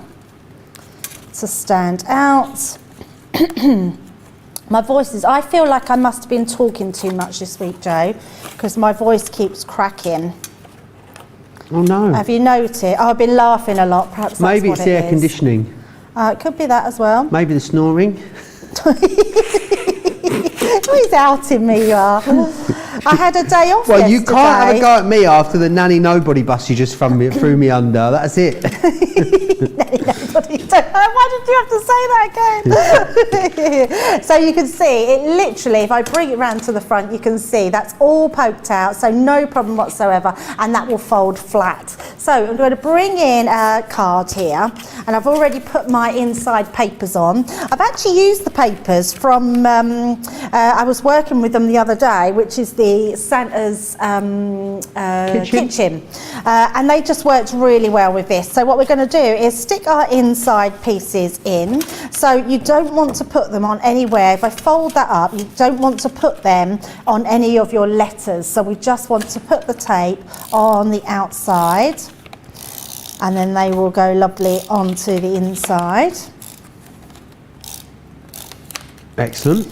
to stand out. My voice is, I feel like I must have been talking too much this week, Joe, because my voice keeps cracking. Oh no. Have you noticed? Oh, I've been laughing a lot, perhaps that's Maybe what it's the air conditioning. It could be that as well. Maybe the snoring. He's outing me, you are. I had a day off Well, yesterday. you can't have a go at me after the nanny nobody bus you just threw me under. That's it. Nanny nobody. Why did you have to say that again? So you can see it literally, if I bring it round to the front, you can see that's all poked out, so no problem whatsoever, and that will fold flat. So I'm going to bring in a card here, and I've already put my inside papers on. I've actually used the papers from, I was working with them the other day, which is the Santa's kitchen. And they just worked really well with this. So what we're going to do is stick our inside pieces in. So you don't want to put them on anywhere. If I fold that up, you don't want to put them on any of your letters. So we just want to put the tape on the outside, and then they will go lovely onto the inside. Excellent.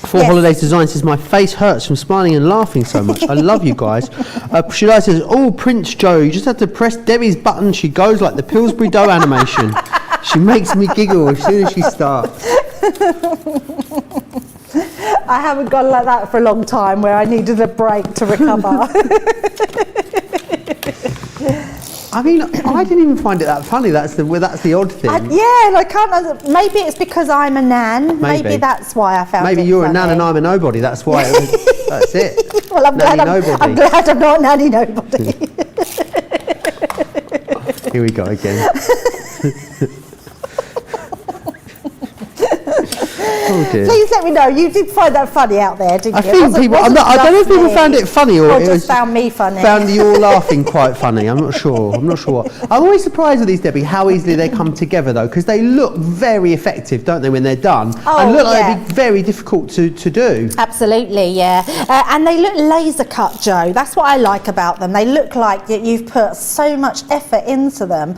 Four Holidays Design says, my face hurts from smiling and laughing so much. I love you guys. Shadai says, oh, Prince Joe, you just have to press Debbie's button. She goes like the Pillsbury Dough animation. She makes me giggle as soon as she starts. I haven't gone like that for a long time, where I needed a break to recover. I mean, I didn't even find it that funny. That's the odd thing. Yeah, and I can't. Maybe it's because I'm a nan. Maybe that's why I found it. Maybe you're funny. a nan and I'm a nobody. That's why. That's it. Well, I'm glad I'm not nanny nobody. Here we go again. Oh dear. Please let me know. You did find that funny out there, didn't you? I think people. I don't know if people found it funny or just found me funny. Found you all laughing quite funny. I'm not sure. What. I'm always surprised with these, Debbie, how easily they come together though, because they look very effective, don't they, when they're done? And look like they'd be very difficult to do. Absolutely, yeah. And they look laser cut, Joe. That's what I like about them. They look like you've put so much effort into them,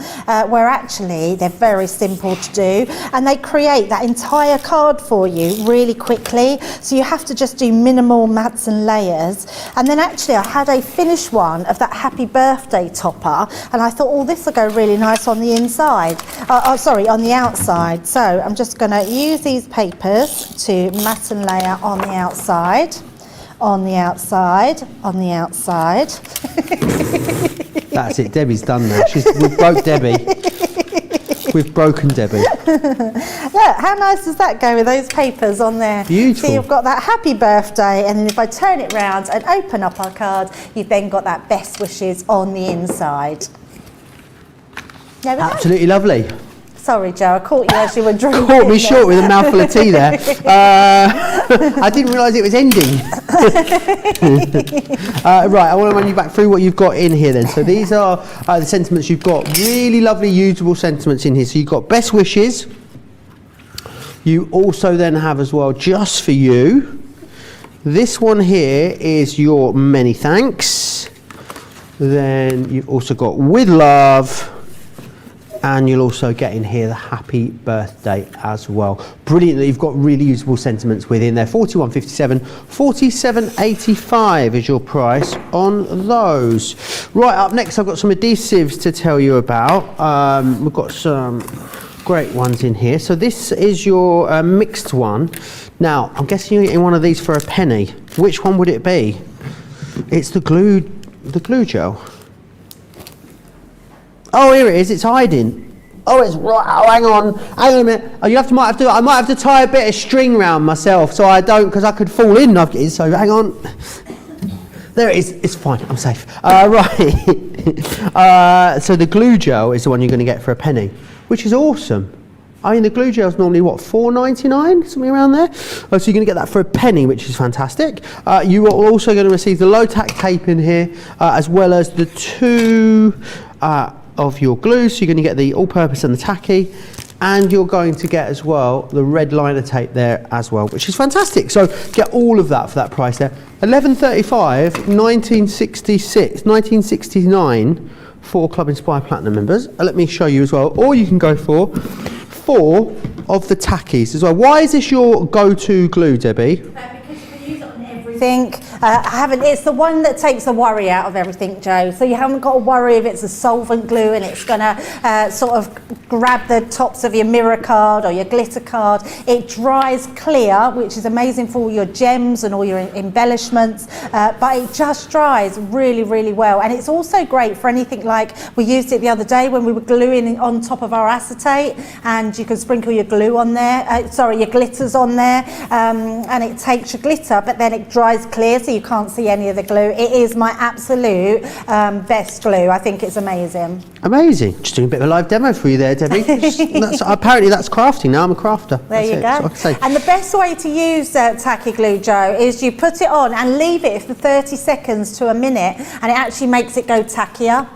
where actually they're very simple to do, and they create that entire card for you really quickly. So you have to just do minimal mats and layers. And then actually I had a finished one of that happy birthday topper, and I thought, oh, this will go really nice on the inside. On the outside. So I'm just going to use these papers to mat and layer on the outside, on the outside, on the outside. That's it. Debbie's done that. We've broke Debbie. We've broken Debbie. Look, how nice does that go with those papers on there? Beautiful. So you've got that happy birthday, and then if I turn it round and open up our card, you've then got that best wishes on the inside. There we go. Absolutely lovely. Sorry, Joe, I caught you as you were drinking. Caught me short with a mouthful of tea there. I didn't realise it was ending. Right, I want to run you back through what you've got in here then. So these are the sentiments you've got. Really lovely usable sentiments in here. So you've got best wishes. You also then have as well, just for you, this one here is your many thanks. Then you've also got with love. And you'll also get in here the happy birthday as well. Brilliant that you've got really usable sentiments within there. 41.57, 47.85 is your price on those. Right, up next I've got some adhesives to tell you about. We've got some great ones in here. So this is your mixed one. Now, I'm guessing you're getting one of these for a penny. Which one would it be? It's the glue gel. Oh, here it is. It's hiding. Oh, it's right. Oh, hang on a minute. Oh, I might have to tie a bit of string round myself so I don't, because I could fall in. So hang on. There it is. It's fine. I'm safe. Right. So the glue gel is the one you're going to get for a penny, which is awesome. I mean, the glue gel is normally, what, $4.99, something around there? So you're going to get that for a penny, which is fantastic. You are also going to receive the low-tack tape in here, as well as the two of your glue. So you're going to get the all-purpose and the tacky, and you're going to get as well the red liner tape there as well, which is fantastic. So get all of that for that price there. $11.35, 1969 for Club Inspire Platinum members. Let me show you as well. Or you can go for 4 of the tackies as well. Why is this your go-to glue, Debbie? Because you can use it on everything. It's the one that takes the worry out of everything, Joe. So you haven't got to worry if it's a solvent glue and it's going to sort of grab the tops of your mirror card or your glitter card. It dries clear, which is amazing for all your gems and all your embellishments, but it just dries really, really well. And it's also great for anything like we used it the other day when we were gluing on top of our acetate, and you can sprinkle your glue on there, your glitters on there, and it takes your glitter, but then it dries clear so you can't see any of the glue. It is my absolute best glue. I think it's amazing. Amazing. Just doing a bit of a live demo for you there, Debbie. Apparently that's crafting now. I'm a crafter. There you go. And the best way to use tacky glue, Joe, is you put it on and leave it for 30 seconds to a minute, and it actually makes it go tackier.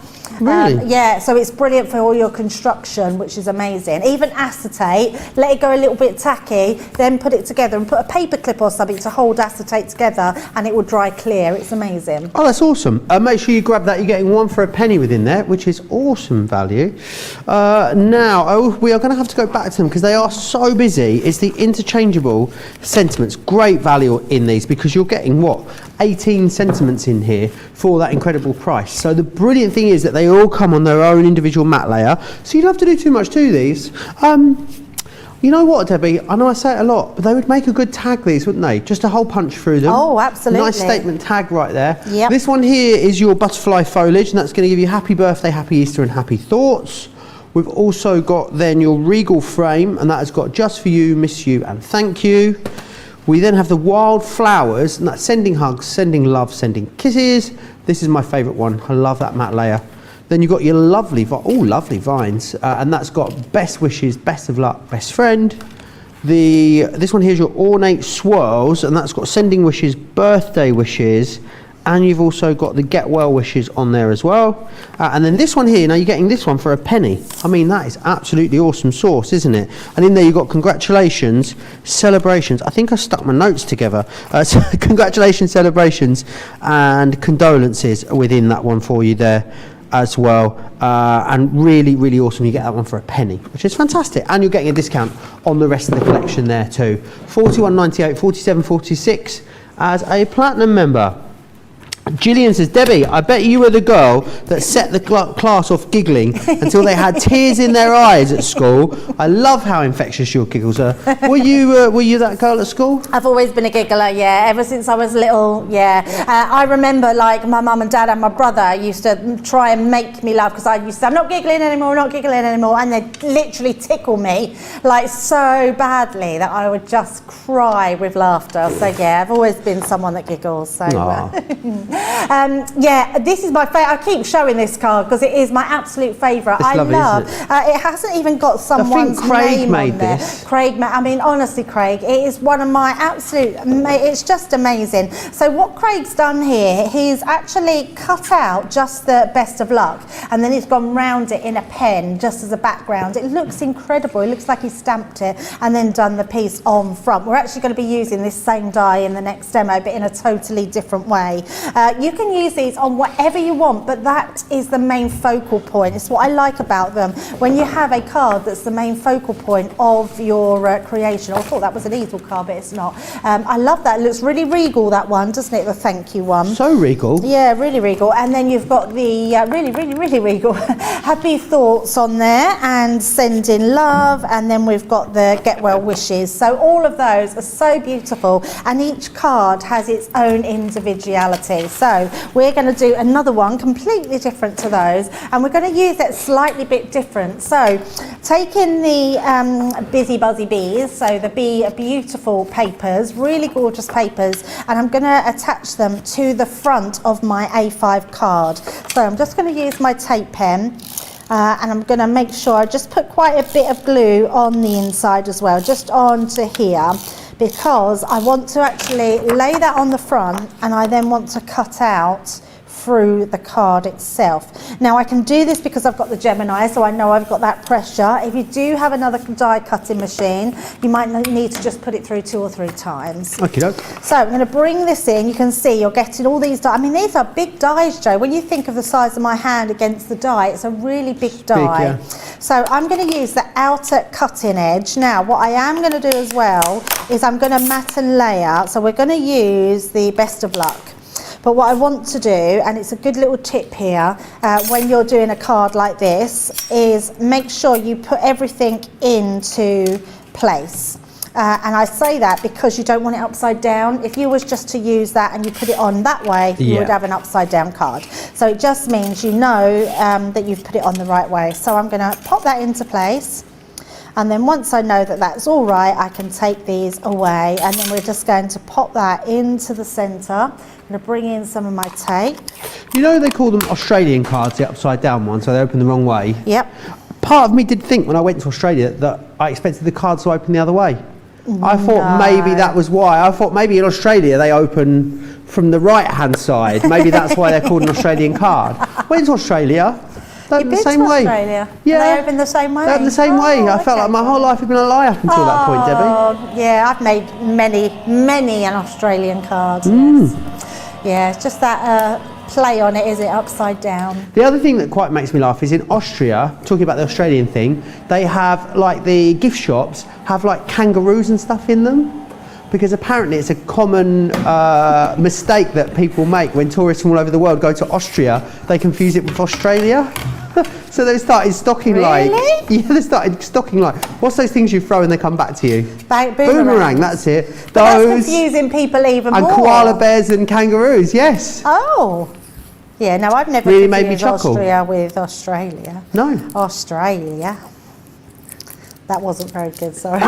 Really? Yeah, so it's brilliant for all your construction, which is amazing. Even acetate, let it go a little bit tacky, then put it together and put a paper clip or something to hold acetate together, and it will dry clear. It's amazing. Oh, that's awesome. Make sure you grab that. You're getting one for a penny within there, which is awesome value. Now, we are going to have to go back to them because they are so busy. It's the Interchangeable sentiments. Great value in these because you're getting, what, 18 sentiments in here for that incredible price. So the brilliant thing is that they all come on their own individual matte layer, so you don't have to do too much to these. You know what, Debbie, I know I say it a lot, but they would make a good tag, these, wouldn't they? Just a hole punch through them. Oh, absolutely. Nice statement tag right there. Yep. This one here is your butterfly foliage, and that's going to give you happy birthday, happy Easter and happy thoughts. We've also got then your regal frame, and that has got just for you, miss you and thank you. We then have the wild flowers, and that's sending hugs, sending love, sending kisses. This is my favourite one. I love that matte layer. Then you've got your lovely vines, and that's got best wishes, best of luck, best friend. This one here is your ornate swirls, and that's got sending wishes, birthday wishes, and you've also got the get well wishes on there as well. And then this one here, now you're getting this one for a penny. I mean, that is absolutely awesome sauce, isn't it? And in there you've got congratulations, celebrations. I think I stuck my notes together. So congratulations, celebrations, and condolences within that one for you there as well. And really, really awesome. You get that one for a penny, which is fantastic. And you're getting a discount on the rest of the collection there too. $41.98, $47.46 as a platinum member. Gillian says, Debbie, I bet you were the girl that set the class off giggling until they had tears in their eyes at school. I love how infectious your giggles are. Were you that girl at school? I've always been a giggler, yeah, ever since I was little, yeah. I remember, like, my mum and dad and my brother used to try and make me laugh because I used to say, I'm not giggling anymore, and they'd literally tickle me, like, so badly that I would just cry with laughter. So, yeah, I've always been someone that giggles, so... yeah, this is my favourite. I keep showing this card because it is my absolute favourite. It's lovely, love isn't it? It hasn't even got someone's Craig name made on there. this. I mean, honestly, Craig, it is one of my absolute, it's just amazing. So what Craig's done here, he's actually cut out just the best of luck, and then he's gone round it in a pen just as a background. It looks incredible. It looks like he stamped it and then done the piece on front. We're actually going to be using this same die in the next demo, but in a totally different way. You can use these on whatever you want, but that is the main focal point. It's what I like about them. When you have a card that's the main focal point of your creation. I thought that was an easel card, but it's not. I love that. It looks really regal, that one, doesn't it? The thank you one. So regal. Yeah, really regal. And then you've got the really regal happy thoughts on there, and sending love, and then we've got the get well wishes. So all of those are so beautiful, and each card has its own individuality. So we're going to do another one completely different to those, and we're going to use it slightly bit different. So taking the Busy Buzzy Bees, so the beautiful papers, really gorgeous papers, and I'm going to attach them to the front of my A5 card. So I'm just going to use my tape pen, and I'm going to make sure I just put quite a bit of glue on the inside as well, just onto here, because I want to actually lay that on the front, and I then want to cut out through the card itself. Now I can do this because I've got the Gemini, so I know I've got that pressure. If you do have another die cutting machine, you might need to just put it through 2 or 3 times. Okay, doke. So I'm going to bring this in. You can see you're getting all these die. I mean, these are big dies, Joe. When you think of the size of my hand against the die, it's a really big die. Big, yeah. So I'm going to use the outer cutting edge. Now what I am going to do as well is I'm going to mat and layer. So we're going to use the Best of Luck. But what I want to do, and it's a good little tip here, when you're doing a card like this, is make sure you put everything into place. And I say that because you don't want it upside down. If you was just to use that and you put it on that way, you would have an upside down card. So it just means you know that you've put it on the right way. So I'm going to pop that into place. And then once I know that that's all right, I can take these away, and then we're just going to pop that into the centre. I'm going to bring in some of my tape. You know they call them Australian cards, the upside down one, so they open the wrong way. Yep. Part of me did think when I went to Australia that I expected the cards to open the other way. I thought maybe that was why. I thought maybe in Australia they open from the right hand side. Maybe that's why they're called an Australian card. Went to Australia. You've been same to way. Australia? Yeah. They open the same way? They open the same way. I felt like my whole life had been a lie up until that point, Debbie. Yeah, I've made many an Australian card. Yes. Yeah, it's just that play on it, is it, upside down. The other thing that quite makes me laugh is in Austria, talking about the Australian thing, they have like the gift shops have like kangaroos and stuff in them. Because apparently it's a common mistake that people make when tourists from all over the world go to Austria. They confuse it with Australia. So they started stocking Really? they started stocking what's those things you throw and they come back to you? Boomerang, that's it. But that's confusing people even and more. koala bears and kangaroos, yes. Oh. Yeah, no, I've never Really made me confused chuckle. Austria with Australia. No. Australia. That wasn't very good, sorry.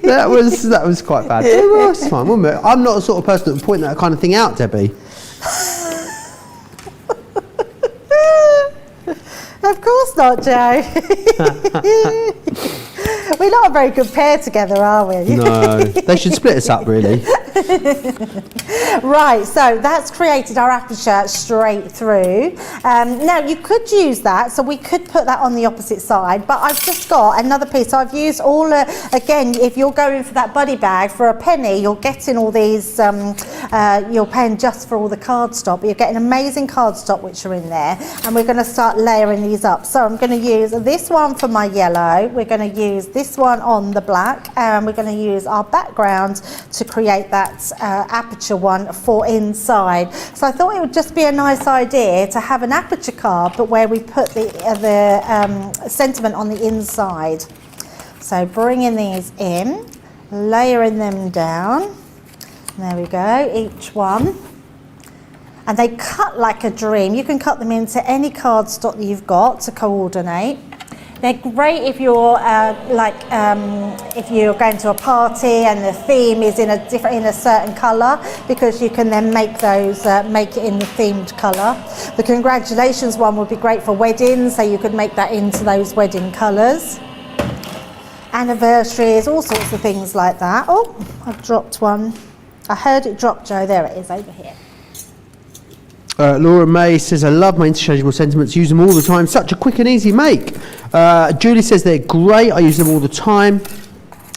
that was quite bad. Well, it's fine, wasn't it? I'm not the sort of person that would point that kind of thing out, Debbie. Of course not, Joe. We're not a very good pair together, are we? No, they should split us up, really. Right, so that's created our aperture straight through. Now you could use that, so we could put that on the opposite side, but I've just got another piece. So I've used all, again, if you're going for that buddy bag for a penny, you're getting all these, you're paying just for all the cardstock, but you're getting amazing cardstock which are in there, and we're going to start layering these up. So I'm going to use this one for my yellow, we're going to use this one on the black, and we're going to use our background to create that aperture one for inside. So I thought it would just be a nice idea to have an aperture card, but where we put the sentiment on the inside. So bringing these in, layering them down. There we go, each one. And they cut like a dream. You can cut them into any cardstock that you've got to coordinate. They're great if you're if you're going to a party and the theme is in a certain colour, because you can then make those make it in the themed colour. The congratulations one would be great for weddings, so you could make that into those wedding colours. Anniversaries, all sorts of things like that. Oh, I've dropped one. I heard it drop, Joe. There it is, over here. Laura May says, I love my interchangeable sentiments, use them all the time, such a quick and easy make. Julie says they're great, I use them all the time.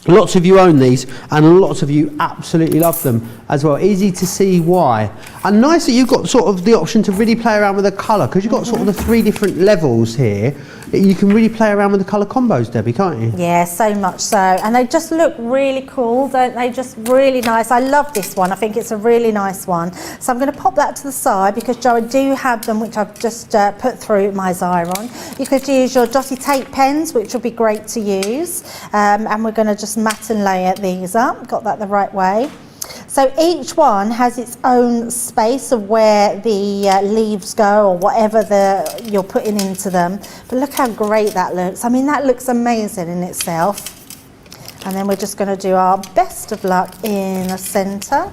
Lots of you own these and lots of you absolutely love them. as well. Easy to see why. And nice that you've got sort of the option to really play around with the colour, because you've got sort of the 3 different levels here. You can really play around with the colour combos, Debbie, can't you? Yeah, so much so. And they just look really cool, don't they? Just really nice. I love this one. I think it's a really nice one. So I'm going to pop that to the side because, Joe, I do have them, which I've just put through my Xyron. You could use your dotty tape pens, which will be great to use. And we're going to just mat and layer these up. Got that the right way. So each one has its own space of where the leaves go, or whatever you're putting into them. But look how great that looks. I mean, that looks amazing in itself. And then we're just going to do our best of luck in the centre.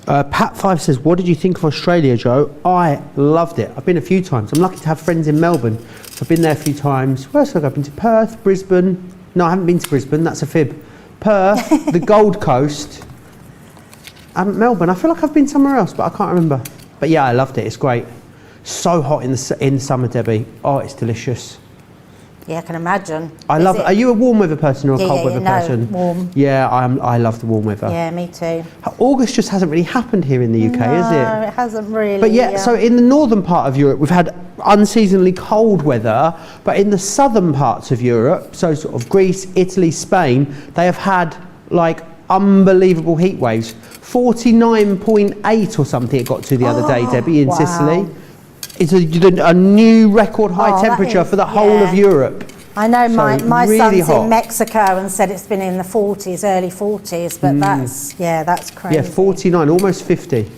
Pat5 says, what did you think of Australia, Joe? I loved it. I've been a few times. I'm lucky to have friends in Melbourne. So I've been there a few times. Where else have I been to? Perth, Brisbane. No, I haven't been to Brisbane. That's a fib. Perth, the Gold Coast. Melbourne. I feel like I've been somewhere else, but I can't remember. But yeah, I loved it. It's great. So hot in the summer, Debbie. Oh, it's delicious. Yeah, I can imagine. Are you a warm weather person or a cold weather person? Warm. Yeah, I love the warm weather. Yeah, me too. August just hasn't really happened here in the UK, is it? No, it hasn't really. But yeah, so in the northern part of Europe, we've had unseasonably cold weather, but in the southern parts of Europe, so sort of Greece, Italy, Spain, they have had like unbelievable heat waves. 49.8 or something it got to the other day, Debbie, in Sicily. It's a new record high temperature for the whole of Europe. I know my really son's hot. in Mexico and said it's been in the 40s, early 40s, but that's crazy. Yeah, 49, almost 50.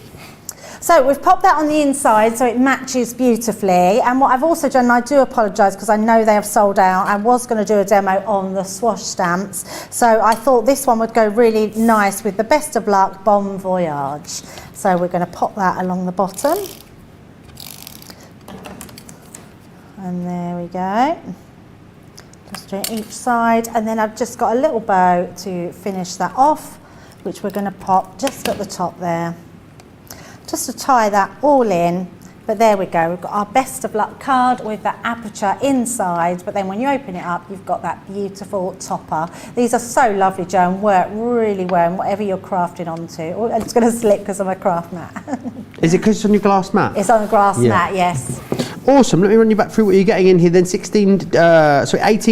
So we've popped that on the inside so it matches beautifully. And what I've also done, and I do apologise because I know they have sold out, I was going to do a demo on the swash stamps. So I thought this one would go really nice with the best of luck, bon voyage. So we're going to pop that along the bottom. And there we go. Just doing each side. And then I've just got a little bow to finish that off, which we're going to pop just at the top there. Just to tie that all in, but there we go. We've got our best of luck card with the aperture inside, but then when you open it up, you've got that beautiful topper. These are so lovely, Joe, and work really well in whatever you're crafting onto. Oh, it's going to slip because of my craft mat. Is it because it's on your glass mat? It's on the grass mat, yes. Awesome. Let me run you back through what you're getting in here. Then 18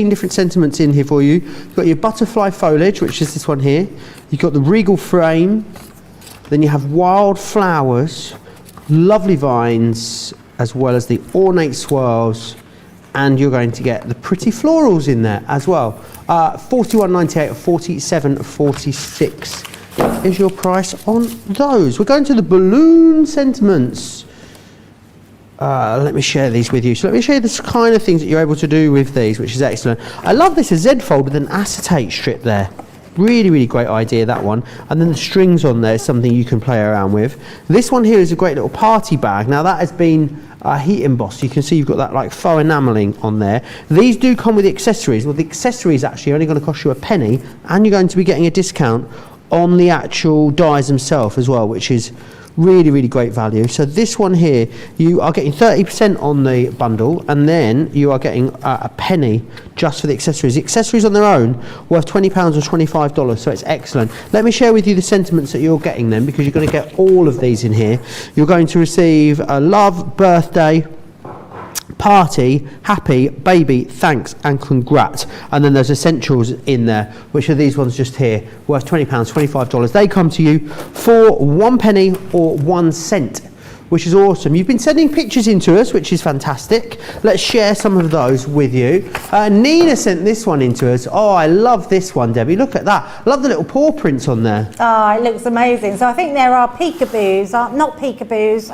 different sentiments in here for you. You've got your butterfly foliage, which is this one here. You've got the regal frame. Then you have wild flowers, lovely vines, as well as the ornate swirls, and you're going to get the pretty florals in there as well. $41.98 or $47.46 is your price on those. We're going to the balloon sentiments. Let me share these with you. So let me show you the kind of things that you're able to do with these, which is excellent. I love this, a Z fold with an acetate strip there. Really, really great idea, that one. And then the strings on there is something you can play around with. This one here is a great little party bag. Now that has been heat embossed. You can see you've got that like faux enamelling on there. These do come with the accessories. Well, the accessories actually are only going to cost you $0.01, and you're going to be getting a discount on the actual dies themselves as well, which is really, really great value. So this one here, you are getting 30% on the bundle, and then you are getting $0.01 just for the accessories. The accessories on their own worth £20 or $25, so it's excellent. Let me share with you the sentiments that you're getting then, because you're going to get all of these in here. You're going to receive a love, birthday, party, happy, baby, thanks, and congrats. And then there's essentials in there, which are these ones just here, worth £20, $25. They come to you for £0.01 or 1 cent, which is awesome. You've been sending pictures in to us, which is fantastic. Let's share some of those with you. Nina sent this one in to us. Oh, I love this one, Debbie. Look at that. Love the little paw prints on there. Oh, it looks amazing. So I think there are peekaboos, not peekaboos,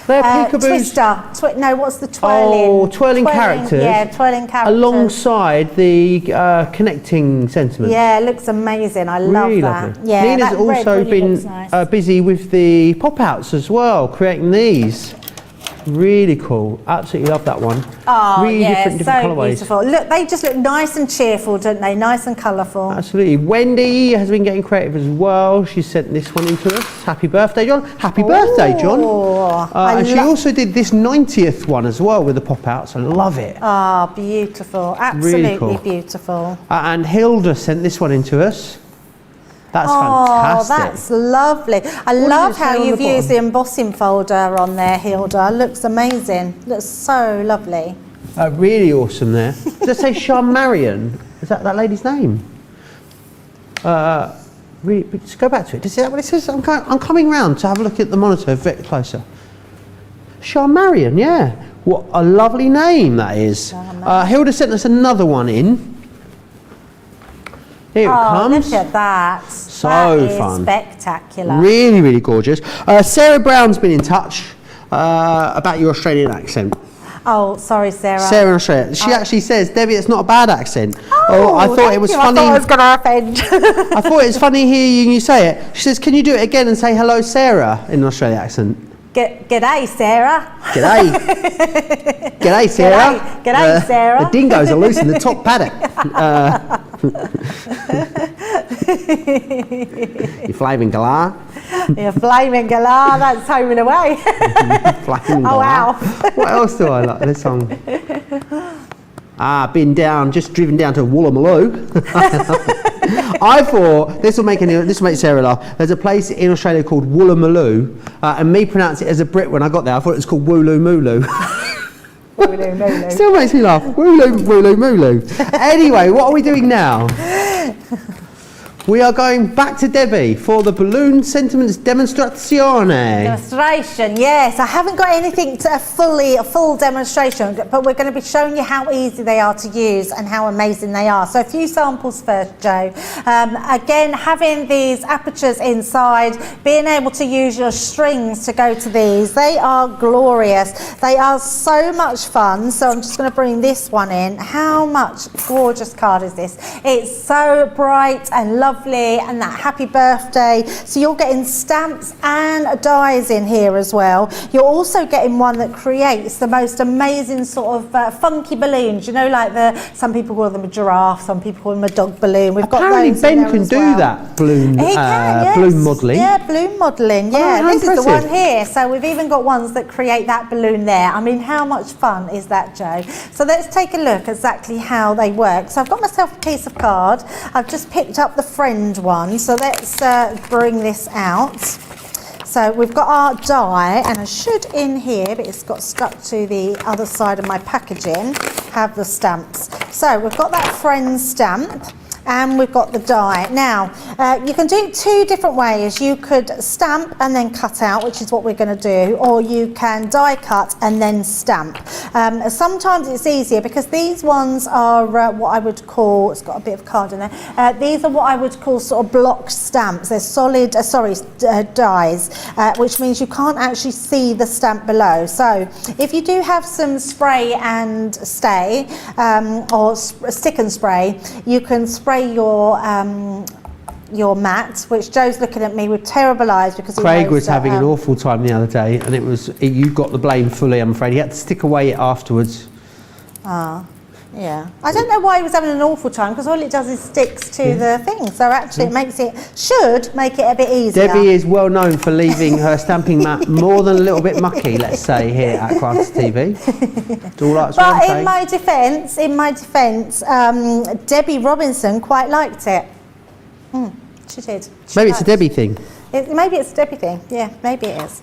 they're peekaboos. Twister. No, what's the twirling? Oh, twirling characters. Yeah, twirling characters. Alongside the connecting sentiments. Yeah, it looks amazing. I love really that. Lovely. Yeah, Nina's that also really been nice. Busy with the pop-outs as well, creating these. Really cool. Absolutely love that one. Oh, really yeah, different so colourways. beautiful. Look, they just look nice and cheerful, don't they? Nice and colourful. Absolutely. Wendy has been getting creative as well. She sent this one in to us. Happy birthday, John. Happy birthday, John. And she also did this 90th one as well with the pop-outs. I love it. Ah, beautiful. Absolutely really cool. beautiful. And Hilda sent this one in to us. That's Oh, fantastic. that's lovely. I does love it say how on you've the used the bottom? embossing folder on there, Hilda. Looks amazing. Looks so lovely. Really awesome there. Does it say Sean Marion? Is that lady's name? Really, just go back to it. Is that what it says? I'm coming round to have a look at the monitor a bit closer. Sean Marion, yeah. What a lovely name that is. Hilda sent us another one in. Here it comes. Look at that. So that is fun. Spectacular. Really, really gorgeous. Sarah Brown's been in touch about your Australian accent. Oh, sorry, Sarah. Sarah in Australia. She actually says, Debbie, it's not a bad accent. I thought thank it was you. funny. I thought I was going to offend. I thought it was funny hearing you say it. She says, can you do it again and say hello, Sarah, in an Australian accent? G'day, Sarah. G'day. G'day, Sarah. G'day, Sarah. The dingoes are loose in the top paddock. You flaming galah. You're flaming galah. That's home and away. Flaming Oh, galah. wow. What else do I like? This song. Just driven down to Woolloomooloo. I thought this will make Sarah laugh. There's a place in Australia called Woolloomooloo, and me pronounce it as a Brit when I got there. I thought it was called Wooloo-Mooloo. Still makes me laugh. Wooloo-Mooloo. Anyway, what are we doing now? We are going back to Debbie for the balloon sentiments demonstrazione. Demonstration, yes. I haven't got anything to a full demonstration, but we're going to be showing you how easy they are to use and how amazing they are. So a few samples first, Joe. Again, having these apertures inside, being able to use your strings to go to these, they are glorious. They are so much fun. So I'm just going to bring this one in. How much gorgeous card is this? It's so bright and lovely. And that happy birthday. So you're getting stamps and dies in here as well. You're also getting one that creates the most amazing sort of funky balloons. You know, like some people call them a giraffe, some people call them a dog balloon. We've got Apparently those Ben in there can as do well. that balloon, He can, yes. balloon modelling. Yeah, balloon modelling. Yeah, how this is the impressive. one here. So we've even got ones that create that balloon there. I mean, how much fun is that, Joe? So let's take a look exactly how they work. So I've got myself a piece of card. I've just picked up the friend one. So let's bring this out. So we've got our die, and I should in here, but it's got stuck to the other side of my packaging, have the stamps. So we've got that friend stamp. And we've got the die. Now, you can do it two different ways. You could stamp and then cut out, which is what we're going to do, or you can die cut and then stamp. Sometimes it's easier because these ones are what I would call, it's got a bit of card in there, these are what I would call sort of blocked stamps. They're solid, dies, which means you can't actually see the stamp below. So if you do have some spray and stay, or stick and spray, you can spray your mat, which Joe's looking at me with terrible eyes because Craig was having an awful time the other day, and you got the blame fully, I'm afraid. He had to stick away it afterwards. Yeah, I don't know why he was having an awful time because all it does is sticks to the thing. So actually, should make it a bit easier. Debbie is well known for leaving her stamping mat more than a little bit mucky, let's say, here at Crafty TV. But in my defence, Debbie Robinson quite liked it. She did. Maybe it's a Debbie thing. Maybe it's a Debbie thing. Yeah, maybe it is.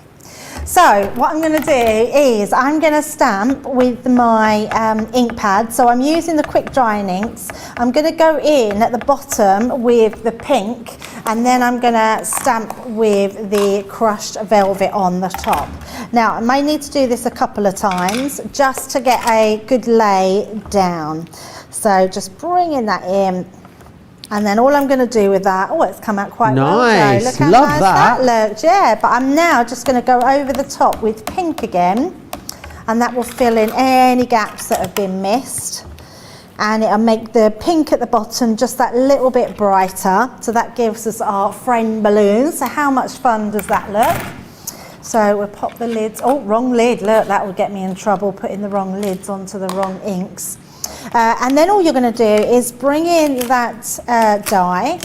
So what I'm going to do is I'm going to stamp with my ink pad. So I'm using the quick drying inks. I'm going to go in at the bottom with the pink, and then I'm going to stamp with the crushed velvet on the top. Now I may need to do this a couple of times just to get a good lay down. So just bringing that in. And then all I'm going to do with that, it's come out quite well. Nice, Look how love nice that. looked. Yeah, but I'm now just going to go over the top with pink again, and that will fill in any gaps that have been missed. And it'll make the pink at the bottom just that little bit brighter. So that gives us our friend balloons. So how much fun does that look? So we'll pop the lids. Oh, wrong lid. Look, that will get me in trouble, putting the wrong lids onto the wrong inks. And then all you're going to do is bring in that die.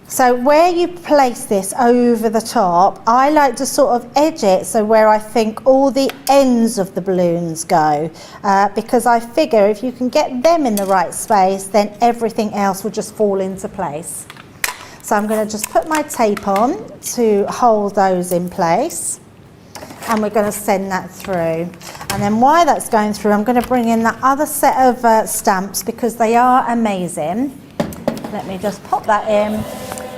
So where you place this over the top, I like to sort of edge it so where I think all the ends of the balloons go, because I figure if you can get them in the right space, then everything else will just fall into place. So I'm going to just put my tape on to hold those in place, and we're going to send that through. And then while that's going through, I'm going to bring in that other set of stamps because they are amazing. Let me just pop that in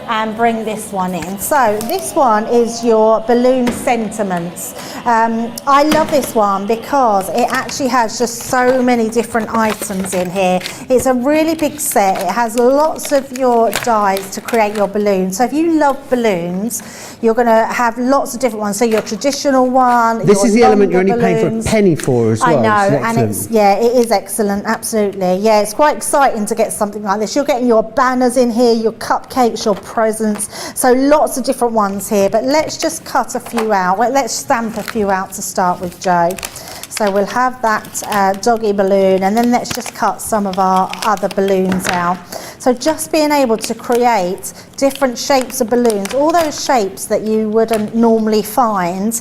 and bring this one in. So this one is your balloon sentiments. I love this one because it actually has just so many different items in here. It's a really big set. It has lots of your dies to create your balloons. So if you love balloons, you're going to have lots of different ones. So your traditional one. This is the element you're only paying for a penny for as well. I know, and it's, yeah, it is excellent, absolutely. Yeah, it's quite exciting to get something like this. You're getting your banners in here, your cupcakes, your presents. So lots of different ones here, but let's just cut a few out. Well, let's stamp a few out to start with, Joe. So we'll have that doggy balloon, and then let's just cut some of our other balloons out. So just being able to create different shapes of balloons, all those shapes that you wouldn't normally find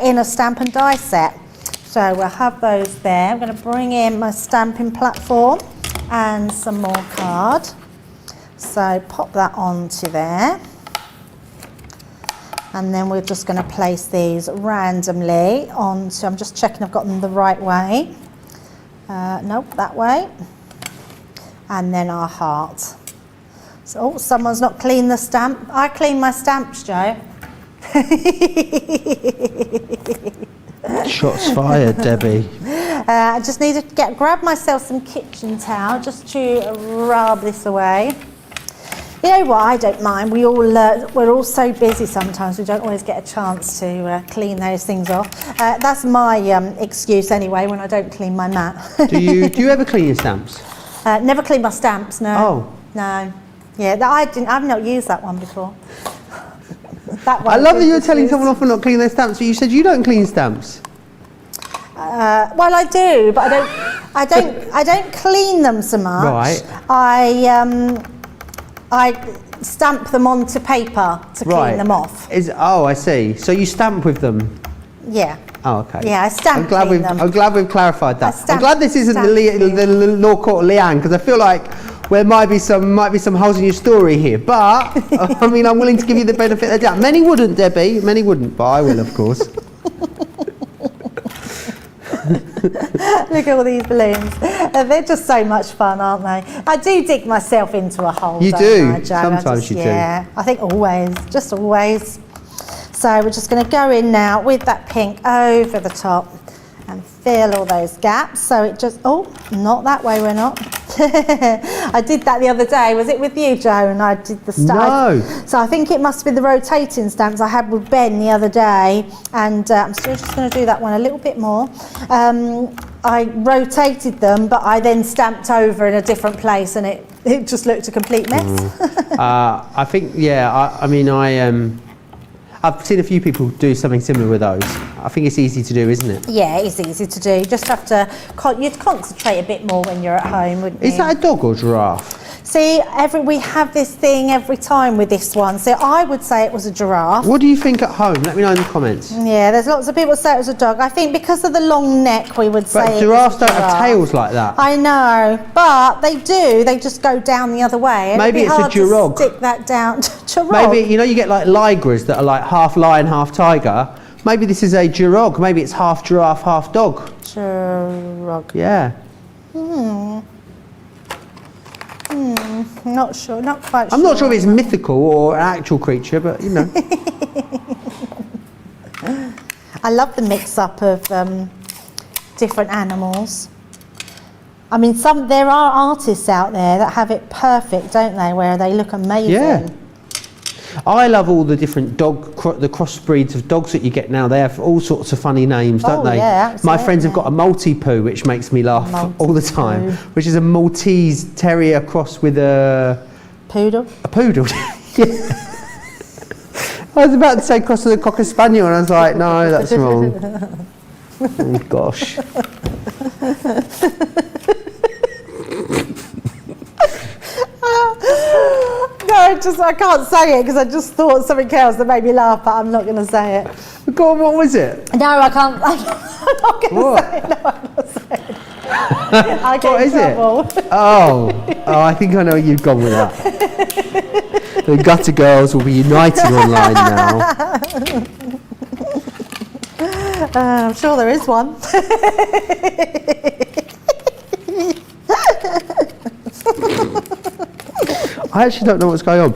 in a stamp and die set. So we'll have those there. I'm going to bring in my stamping platform and some more card. So pop that onto there. And then we're just going to place these randomly onto, I'm just checking I've got them the right way. Nope, that way. And then our heart. So, oh, someone's not cleaned the stamp. I clean my stamps, Joe. Shots fired, Debbie. I just need to grab myself some kitchen towel just to rub this away. You know what, I don't mind. We're all so busy sometimes, we don't always get a chance to clean those things off. That's my excuse anyway when I don't clean my mat. Do you ever clean your stamps? Never clean my stamps, no. Oh. No. Yeah, I've not used that one before. That one I love that you're telling someone off for not cleaning their stamps, but you said you don't clean stamps. Well, I do, but I don't clean them so much. Right. I stamp them onto paper to clean them off. Oh, I see. So you stamp with them? Yeah. Oh, okay. Yeah, I stamp clean them. I'm glad we've clarified that. I'm glad this isn't stamp the law court of Leanne, because I feel like there might be some holes in your story here. But I mean, I'm willing to give you the benefit of the doubt. Many wouldn't, Debbie. Many wouldn't, but I will, of course. Look at all these balloons. They're just so much fun, aren't they? I do dig myself into a hole. You do. I, Joe? Sometimes you do. Yeah, I think always, just always. So we're just going to go in now with that pink over the top and fill all those gaps. So it just, oh, not that way, we're not. I did that the other day. Was it with you, Joe? And I did the stamp. No. So I think it must be the rotating stamps I had with Ben the other day. And I'm still just going to do that one a little bit more. I rotated them, but I then stamped over in a different place, and it just looked a complete mess. I think, yeah, I've seen a few people do something similar with those. I think it's easy to do, isn't it? Yeah, it's easy to do. You just have to, you'd concentrate a bit more when you're at home, wouldn't you? Is that a dog or giraffe? See, we have this thing every time with this one. So I would say it was a giraffe. What do you think at home? Let me know in the comments. Yeah, there's lots of people say it was a dog. I think because of the long neck, we would say But giraffes don't have tails like that. I know, but they do. They just go down the other way. Maybe it's a girog. Stick that down. Girog. Maybe, you know, you get like ligers that are like half lion, half tiger. Maybe this is a girog. Maybe it's half giraffe, half dog. Girog. Yeah. Not sure, not quite sure. I'm not sure if it's mythical or an actual creature, but you know. I love the mix-up of different animals. I mean, there are artists out there that have it perfect, don't they, where they look amazing. Yeah. I love all the different the crossbreeds of dogs that you get now. They have all sorts of funny names, don't they? Yeah, absolutely. My friends have got a Maltipoo, which makes me laugh all the time, which is a Maltese Terrier cross with a... Poodle? A poodle. Yeah. I was about to say cross with a Cocker Spaniel, and I was like, no, that's wrong. Oh, gosh. No, I can't say it because I just thought something else that made me laugh, but I'm not going to say it. Go on, what was it? No, I can't. I'm not going to say it. No, I'm not saying it. I get What in is trouble. it? Oh, I think I know where you've gone with that. The gutter girls will be uniting online now. I'm sure there is one. I actually don't know what's going on.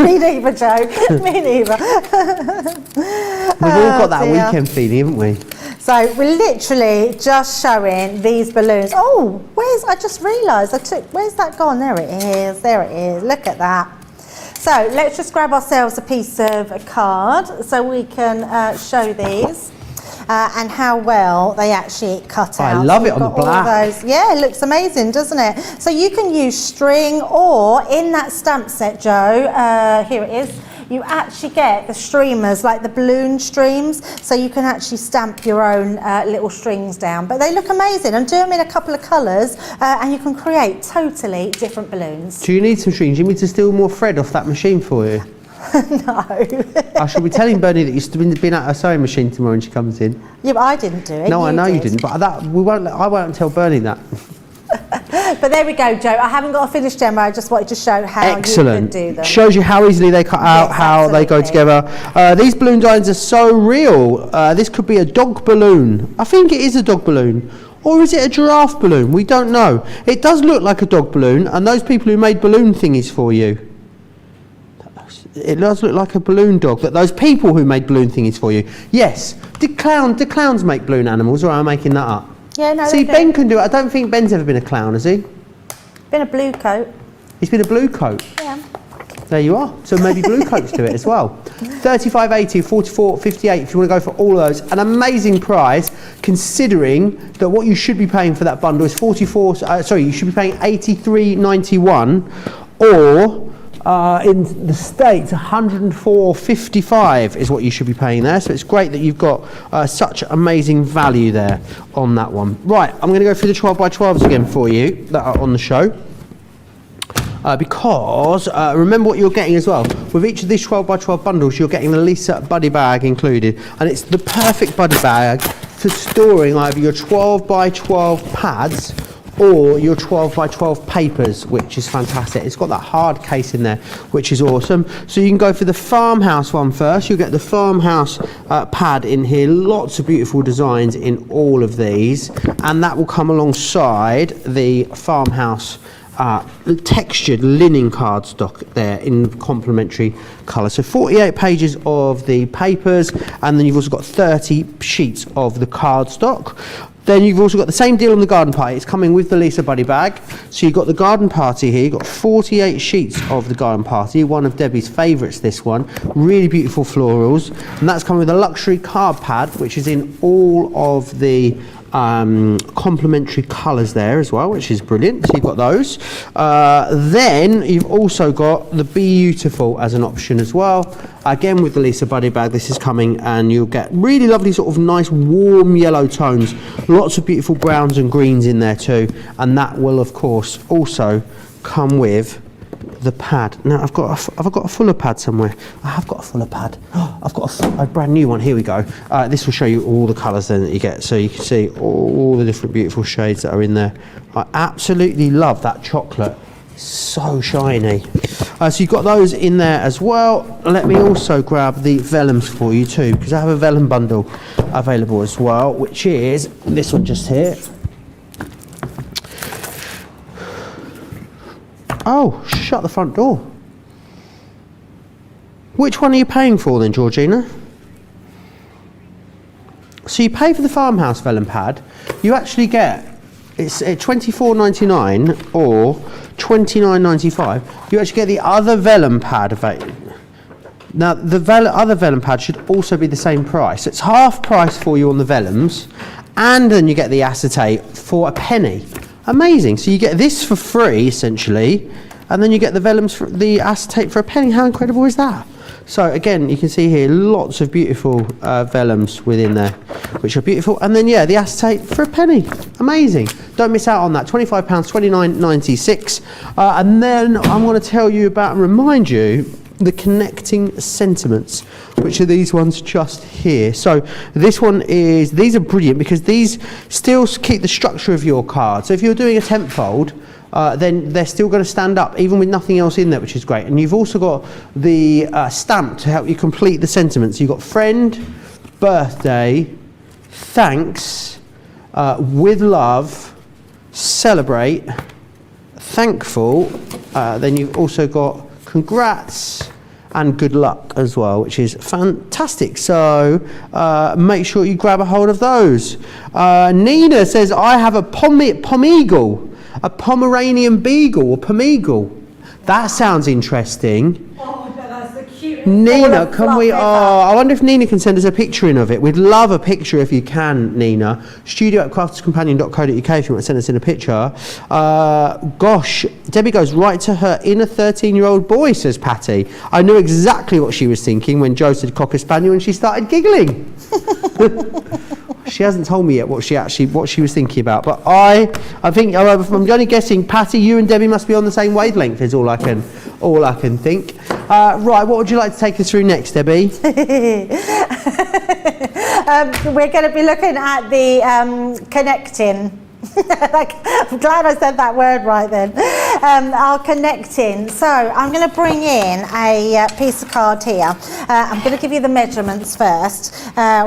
Me neither, Joe. Me neither. We've all got that weekend feeling, haven't we? So we're literally just showing these balloons. Oh, I just realised where's that gone? There it is, look at that. So let's just grab ourselves a piece of a card so we can show these. And how well they actually cut out. I love it on the black. Yeah, it looks amazing, doesn't it? So you can use string, or in that stamp set, Joe, here it is, you actually get the streamers, like the balloon streams, so you can actually stamp your own little strings down. But they look amazing, and do them in a couple of colours, and you can create totally different balloons. Do you need some strings? Do you need me to steal more thread off that machine for you? No. I shall be telling Bernie that you've been at her sewing machine tomorrow when she comes in. Yeah, but I didn't do it. No, I know you didn't, but I won't tell Bernie that. But there we go, Joe. I haven't got a finished demo. I just wanted to show how you can do them. Shows you how easily they cut out, how they go together. These balloon designs are so real. This could be a dog balloon. I think it is a dog balloon. Or is it a giraffe balloon? We don't know. It does look like a dog balloon, and those people who made balloon thingies for you, it does look like a balloon dog. That those people who made balloon thingies for you. Yes. Did clowns make balloon animals, or am I making that up? Yeah, no. See, Ben can do it. I don't think Ben's ever been a clown, has he? Been a blue coat. He's been a blue coat. Yeah. There you are. So maybe blue coats do it as well. 35.80, 44.58 if you want to go for all of those. An amazing price, considering that what you should be paying for that bundle is you should be paying 83.91, or in the States, 104.55 is what you should be paying there. So it's great that you've got such amazing value there on that one. Right, I'm going to go through the 12x12s again for you that are on the show. Because remember what you're getting as well. With each of these 12x12 bundles, you're getting the Lisa buddy bag included. And it's the perfect buddy bag for storing either your 12x12 pads or your 12x12 papers, which is fantastic. It's got that hard case in there, which is awesome. So you can go for the farmhouse one first. You'll get the farmhouse pad in here. Lots of beautiful designs in all of these, and that will come alongside the farmhouse textured linen cardstock there in complementary colour. So 48 pages of the papers, and then you've also got 30 sheets of the cardstock. Then you've also got the same deal on the garden party. It's coming with the Lisa buddy bag. So you've got the garden party here. You've got 48 sheets of the garden party, one of Debbie's favourites, this one. Really beautiful florals. And that's coming with a luxury card pad, which is in all of the complementary colours there as well, which is brilliant. So you've got those. Then you've also got the Beautiful as an option as well. Again with the Lisa buddy bag, this is coming, and you'll get really lovely sort of nice warm yellow tones. Lots of beautiful browns and greens in there too, and that will of course also come with the pad. Now I've got a fuller pad somewhere. I have got a fuller pad. I've got a brand new one. Here we go. This will show you all the colours then that you get, so you can see all the different beautiful shades that are in there. I absolutely love that chocolate. So shiny. So you've got those in there as well. Let me also grab the Vellums for you too, because I have a Vellum bundle available as well, which is this one just here. Oh, shut the front door. Which one are you paying for then, Georgina? So you pay for the farmhouse vellum pad. You actually get, it's $24.99 or $29.95. You actually get the other vellum pad available. Now, the other vellum pad should also be the same price. It's half price for you on the vellums, and then you get the acetate for a penny. Amazing. So you get this for free, essentially, and then you get the vellums, the acetate for a penny. How incredible is that? So again, you can see here lots of beautiful vellums within there, which are beautiful. And then, yeah, the acetate for a penny. Amazing. Don't miss out on that. £25, $29.96. And then I'm going to tell you about and remind you the connecting sentiments, which are these ones just here. So this one is, these are brilliant because these still keep the structure of your card. So if you're doing a tent fold, then they're still going to stand up, even with nothing else in there, which is great. And you've also got the stamp to help you complete the sentiments. You've got friend, birthday, thanks, with love, celebrate, thankful. Then you've also got congrats and good luck as well, which is fantastic. So make sure you grab a hold of those. Nina says, I have a Pomeagle, a Pomeranian Beagle or Pomeagle. That sounds interesting. Oh, that's the cutest. Nina, can we? Oh, I wonder if Nina can send us a picture in of it. We'd love a picture if you can, Nina. studio@crafterscompanion.co.uk if you want to send us in a picture. Gosh, Debbie goes right to her inner 13-year-old boy, says Patty. I knew exactly what she was thinking when Joe said Cocker Spaniel and she started giggling. She hasn't told me yet what she was thinking about, but I think I'm only guessing. Patty, you and Debbie must be on the same wavelength. Is all I can think. Right, what would you like to take us through next, Debbie? We're going to be looking at the connecting. I'm glad I said that word right then. Our connecting. So I'm going to bring in a piece of card here. I'm going to give you the measurements first.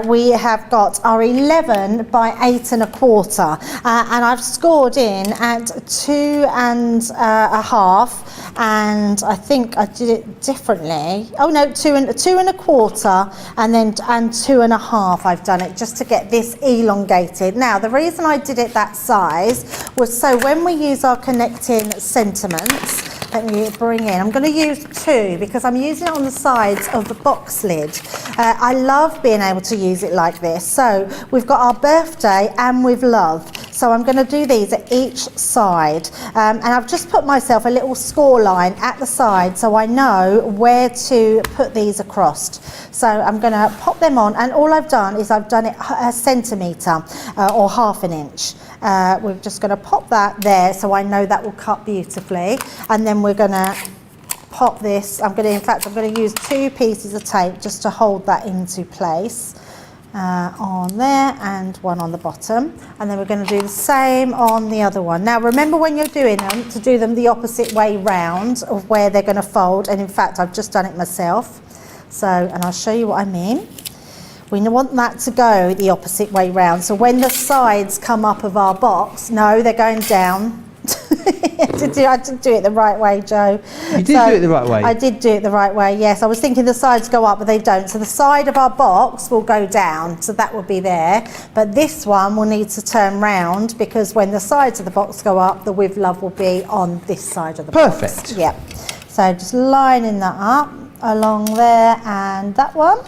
We have got our 11 by 8 1/4, and I've scored in at 2.5. And I think I did it differently. Oh no, 2 1/4, and 2.5. I've done it just to get this elongated. Now the reason I did it that size was so when we use our connecting sentiments, let me bring in, I'm going to use 2 because I'm using it on the sides of the box lid. I love being able to use it like this. So we've got our birthday and with love. So I'm going to do these at each side, and I've just put myself a little score line at the side so I know where to put these across. So I'm going to pop them on, and all I've done is I've done it a centimetre or 1/2 inch. We're just going to pop that there so I know that will cut beautifully, and then we're going to pop this. I'm going to use 2 pieces of tape just to hold that into place. On there and one on the bottom, and then we're going to do the same on the other one. Now remember when you're doing them to do them the opposite way round of where they're going to fold, and in fact I've just done it myself, so, and I'll show you what I mean. We want that to go the opposite way round, so when the sides come up of our box, no, they're going down. I did do it the right way, Joe. You did do it the right way? I did do it the right way, yes. I was thinking the sides go up, but they don't. So the side of our box will go down, so that will be there. But this one will need to turn round because when the sides of the box go up, the with love will be on this side of the box. Perfect. Yep. So just lining that up along there and that one.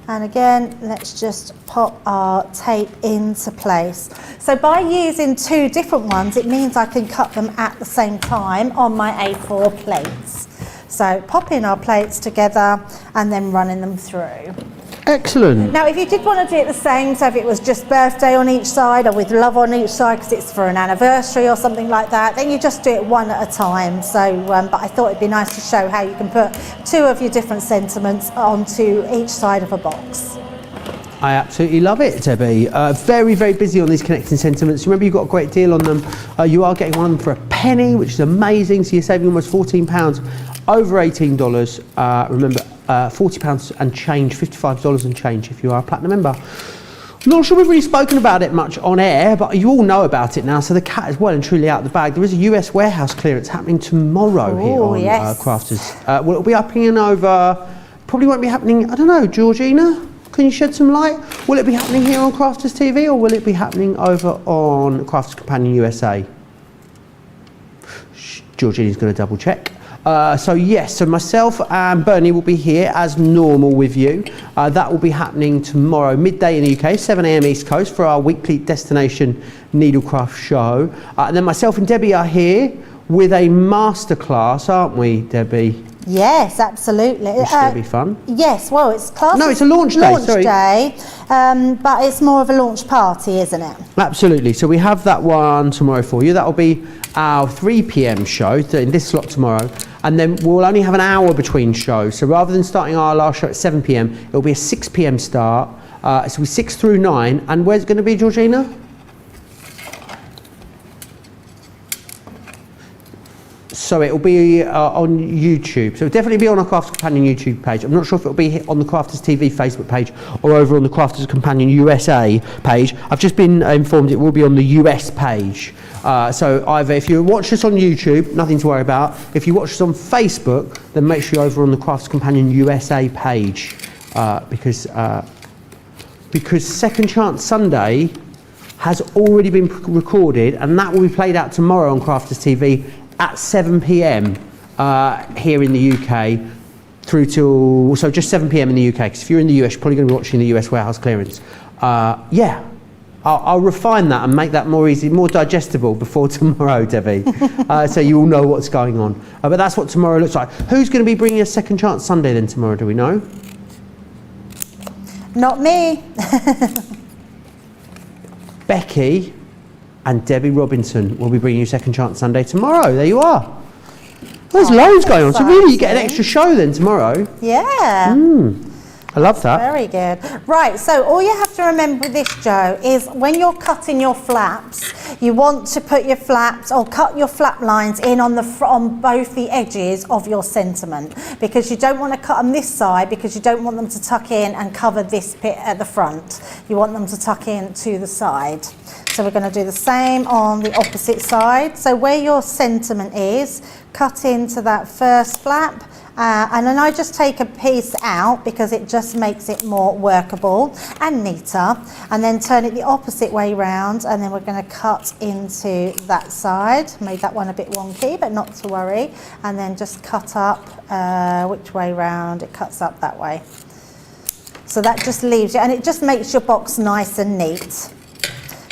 And again, let's just pop our tape into place. So by using 2 different ones, it means I can cut them at the same time on my A4 plates. So popping our plates together and then running them through. Excellent. Now, if you did want to do it the same, so if it was just birthday on each side or with love on each side because it's for an anniversary or something like that, then you just do it one at a time. So, but I thought it'd be nice to show how you can put 2 of your different sentiments onto each side of a box. I absolutely love it, Debbie. Very, very busy on these connecting sentiments. Remember, you've got a great deal on them. You are getting one of them for a penny, which is amazing. So you're saving almost £14, over $18. Remember, £40 and change, $55 and change if you are a platinum member. I'm not sure we've really spoken about it much on air, but you all know about it now, so the cat is well and truly out of the bag. There is a US warehouse clearance happening tomorrow here on Crafters. Well, it'll be happening over, probably won't be happening, I don't know, Georgina? Can you shed some light? Will it be happening here on Crafters TV or will it be happening over on Crafters Companion USA? Georgina's going to double check. So yes, so myself and Bernie will be here as normal with you. That will be happening tomorrow, midday in the UK, 7 AM East Coast for our weekly Destination Needlecraft show. And then myself and Debbie are here with a masterclass, aren't we, Debbie? Yes, absolutely. Which is going to be fun. Yes, well, it's classed. No, it's a launch day, sorry. But it's more of a launch party, isn't it? Absolutely. So we have that one tomorrow for you. That will be our 3 PM show in this slot tomorrow. And then we'll only have an hour between shows. So rather than starting our last show at 7 PM, it'll be a 6 PM start. So we 6 through 9. And where's it going to be, Georgina? So it'll be on YouTube. So it'll definitely be on our Crafters Companion YouTube page. I'm not sure if it'll be on the Crafters TV Facebook page or over on the Crafters Companion USA page. I've just been informed it will be on the US page. So either if you watch us on YouTube, nothing to worry about. If you watch us on Facebook, then make sure you're over on the Crafters Companion USA page because Second Chance Sunday has already been recorded, and that will be played out tomorrow on Crafters TV at 7 p.m. Here in the UK, through till, so just 7 p.m. in the UK, because if you're in the US, you're probably going to be watching the US warehouse clearance. Yeah, I'll refine that and make that more easy, more digestible before tomorrow, Debbie, so you all know what's going on. But that's what tomorrow looks like. Who's going to be bringing a Second Chance Sunday then tomorrow, do we know? Not me. Becky and Debbie Robinson will be bringing you Second Chance Sunday tomorrow. There you are. There's loads going on. So really you get an extra show then tomorrow. Yeah. I love that. Very good. Right, so all you have to remember with this, Joe, is when you're cutting your flaps, you want to put your flaps or cut your flap lines in on both the edges of your sentiment, because you don't want to cut them this side because you don't want them to tuck in and cover this bit at the front. You want them to tuck in to the side. So we're going to do the same on the opposite side. So where your sentiment is, cut into that first flap. And then I just take a piece out because it just makes it more workable and neater, and then turn it the opposite way round, and then we're going to cut into that side. Made that one a bit wonky, but not to worry, and then just cut up which way round. It cuts up that way, so that just leaves you, and it just makes your box nice and neat.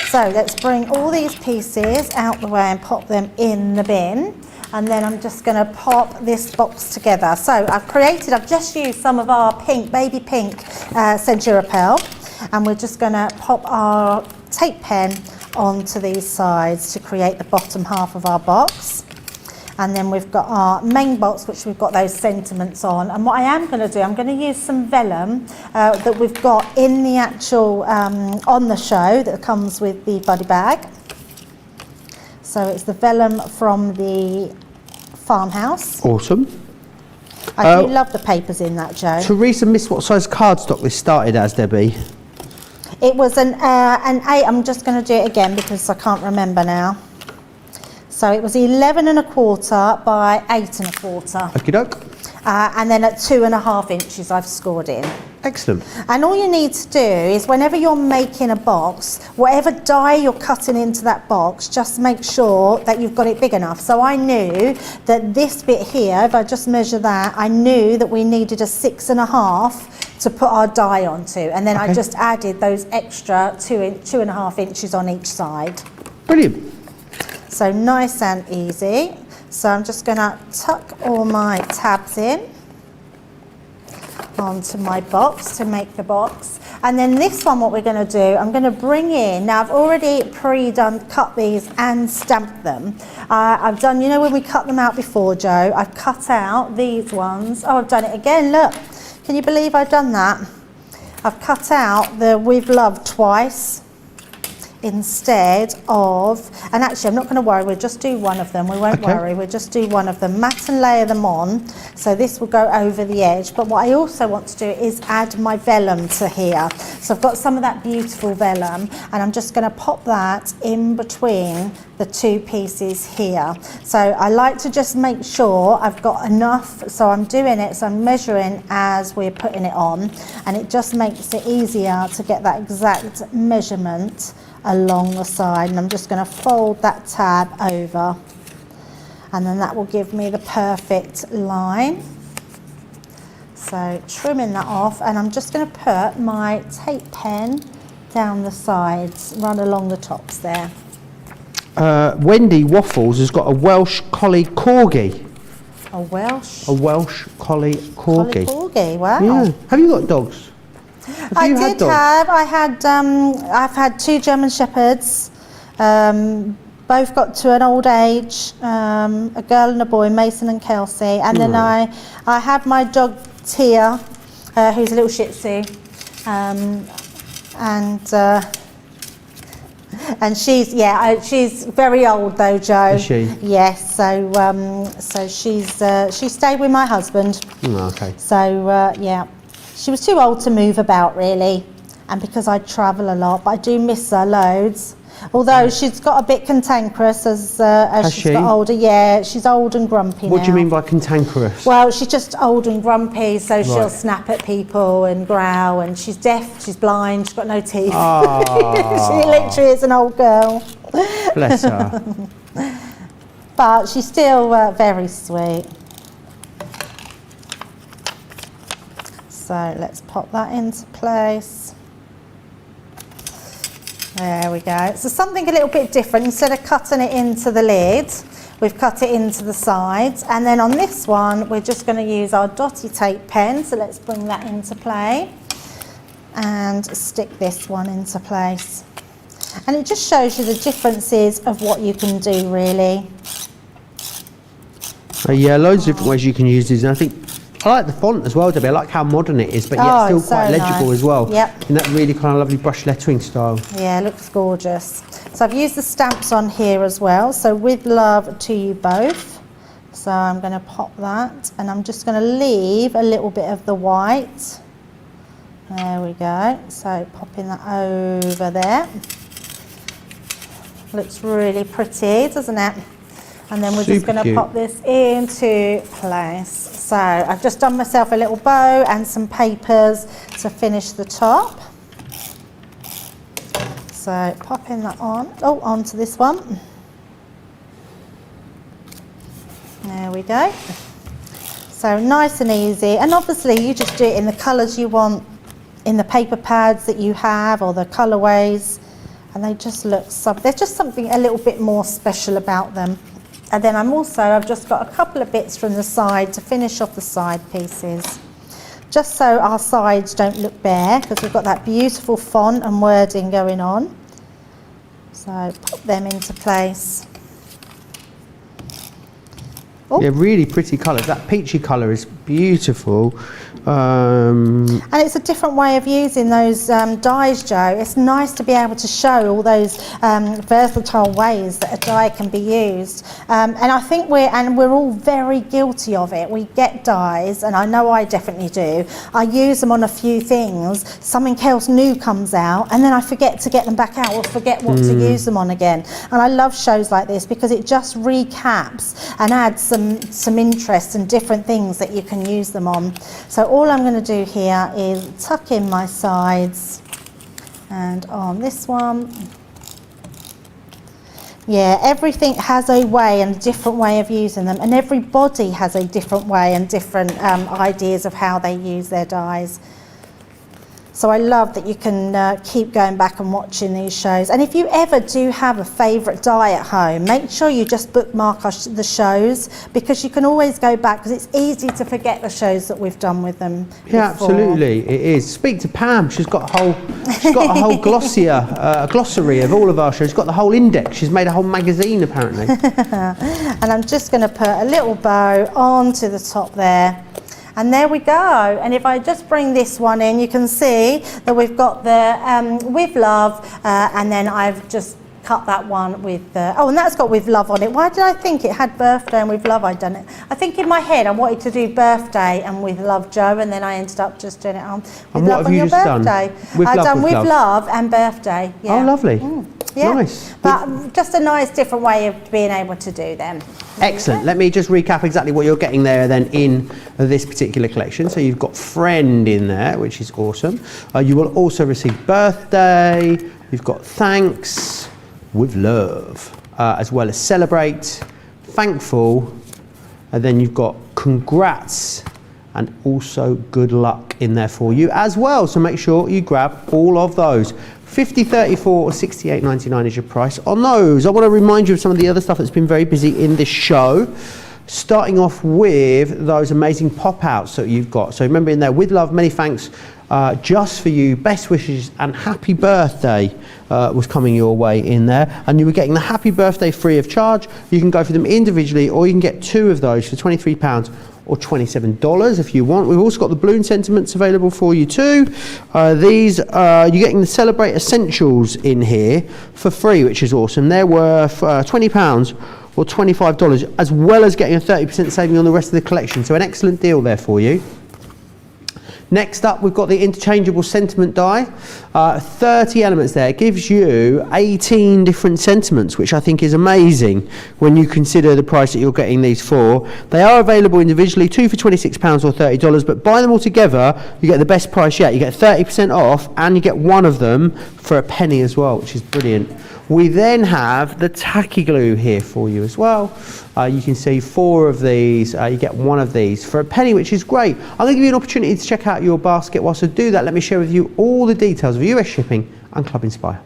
So let's bring all these pieces out the way and pop them in the bin. And then I'm just going to pop this box together. So I've just used some of our baby pink Centurapel, and we're just going to pop our tape pen onto these sides to create the bottom half of our box. And then we've got our main box, which we've got those sentiments on. And what I am going to do, I'm going to use some vellum that we've got in the actual, on the show that comes with the buddy bag. So it's the vellum from the farmhouse. Awesome. I do love the papers in that, Joe. Teresa missed what size cardstock this started as, Debbie. It was an 8. I'm just going to do it again because I can't remember now. So it was 11 1/4 by 8 1/4. Okie doke. And then at 2.5 inches I've scored in. Excellent. And all you need to do is whenever you're making a box, whatever die you're cutting into that box, just make sure that you've got it big enough. So I knew that this bit here, if I just measure that, I knew that we needed a 6.5 to put our die onto. And then I just added those extra 2.5 inches on each side. Brilliant. So nice and easy. So I'm just going to tuck all my tabs in onto my box to make the box. And then this one, what we're going to do, I'm going to bring in, now I've already cut these and stamped them. I've done, you know when we cut them out before, Joe, I've cut out these ones. Oh, I've done it again, look. Can you believe I've done that? I've cut out the With Love twice instead of, and actually I'm not going to worry, we'll just do one of them, we won't worry, we'll just do one of them, matte and layer them on, so this will go over the edge. But what I also want to do is add my vellum to here. So I've got some of that beautiful vellum, and I'm just going to pop that in between the two pieces here. So I like to just make sure I've got enough, so I'm doing it, so I'm measuring as we're putting it on, and it just makes it easier to get that exact measurement along the side. And I'm just going to fold that tab over, and then that will give me the perfect line. So trimming that off, and I'm just going to put my tape pen down the sides, run along the tops there. Wendy Waffles has got a Welsh Collie Corgi. A Welsh Collie Corgi. Corgi, wow. Yeah. Have you got dogs? I've had 2 German Shepherds, both got to an old age, a girl and a boy, Mason and Kelsey, and then I have my dog Tia, who's a little Shih Tzu, and And she's very old though, Joe. Is she? Yes. So she stayed with my husband. Oh, okay. So yeah, she was too old to move about really, and because I travel a lot, but I do miss her loads. Although she's got a bit cantankerous as she's got older. Yeah, she's old and grumpy What now. do you mean by cantankerous? Well, she's just old and grumpy, so she'll Right. snap at people and growl, and she's deaf, she's blind, she's got no teeth. Ah. She literally is an old girl. Bless her. But she's still very sweet. So let's pop that into place. There we go. So something a little bit different. Instead of cutting it into the lid, we've cut it into the sides. And then on this one, we're just going to use our dotty tape pen. So let's bring that into play and stick this one into place. And it just shows you the differences of what you can do, really. Yeah, loads of different ways you can use these. And I think I like the font as well, Debbie. I like how modern it is, but yet still it's quite so legible nice. as well. Yep. In that really kind of lovely brush lettering style. Yeah, it looks gorgeous. So I've used the stamps on here as well. So with love to you both. So I'm going to pop that, and I'm just going to leave a little bit of the white. There we go. So popping that over there. Looks really pretty, doesn't it? And then we're just Super going to cute. pop this into place. So I've just done myself a little bow and some papers to finish the top. So popping that on, onto this one. There we go. So nice and easy. And obviously you just do it in the colours you want, in the paper pads that you have, or the colourways. And they just look, there's just something a little bit more special about them. And then I've just got a couple of bits from the side to finish off the side pieces. Just so our sides don't look bare, because we've got that beautiful font and wording going on. So pop them into place. Oh. Yeah, really pretty colours. That peachy colour is beautiful. And it's a different way of using those dyes, Joe. It's nice to be able to show all those versatile ways that a dye can be used. And I think we're all very guilty of it. We get dyes, and I know I definitely do. I use them on a few things. Something else new comes out, and then I forget to get them back out, or forget what to use them on again. And I love shows like this because it just recaps and adds some interest and different things that you can use them on. So all I'm going to do here is tuck in my sides, and on this one, yeah, everything has a way and a different way of using them, and everybody has a different way and different ideas of how they use their dyes. So I love that you can keep going back and watching these shows. And if you ever do have a favourite dye at home, make sure you just bookmark the shows, because you can always go back, because it's easy to forget the shows that we've done with them Yeah, before. absolutely, it is. Speak to Pam. She's got a whole glossary of all of our shows. She's got the whole index. She's made a whole magazine, apparently. And I'm just going to put a little bow onto the top there. And there we go. And if I just bring this one in, you can see that we've got the with love, and then I've just cut that one with the, and that's got with love on it. Why did I think it had birthday and with love? I'd done it. I think in my head I wanted to do birthday and with love, Joe, and then I ended up just doing it on with And love what have on you your just done? birthday. With I've love, done with with love. love and birthday. Yeah. Oh, lovely. Yeah. Nice. But just a nice different way of being able to do them. Excellent. Let me just recap exactly what you're getting there then in this particular collection. So you've got friend in there, which is awesome. You will also receive birthday. You've got thanks, with love, as well as celebrate, thankful, and then you've got congrats and also good luck in there for you as well. So make sure you grab all of those. $50, $34 or $68.99 is your price on those. I want to remind you of some of the other stuff that's been very busy in this show. Starting off with those amazing pop-outs that you've got. So remember in there, with love, many thanks, just for you, best wishes and happy birthday was coming your way in there. And you were getting the happy birthday free of charge. You can go for them individually, or you can get two of those for £23 or $27 if you want. We've also got the balloon sentiments available for you too. These, you're getting the Celebrate Essentials in here for free, which is awesome. They're worth £20 or $25, as well as getting a 30% saving on the rest of the collection. So an excellent deal there for you. Next up, we've got the Interchangeable sentiment die. 30 elements there. It gives you 18 different sentiments, which I think is amazing when you consider the price that you're getting these for. They are available individually, 2 for £26 or $30, but buy them all together, you get the best price yet. You get 30% off, and you get one of them for a penny as well, which is brilliant. We then have the tacky glue here for you as well. You can see 4 of these, you get one of these for a penny, which is great. I'm going to give you an opportunity to check out your basket. Whilst I do that, let me share with you all the details of US shipping and Club Inspire.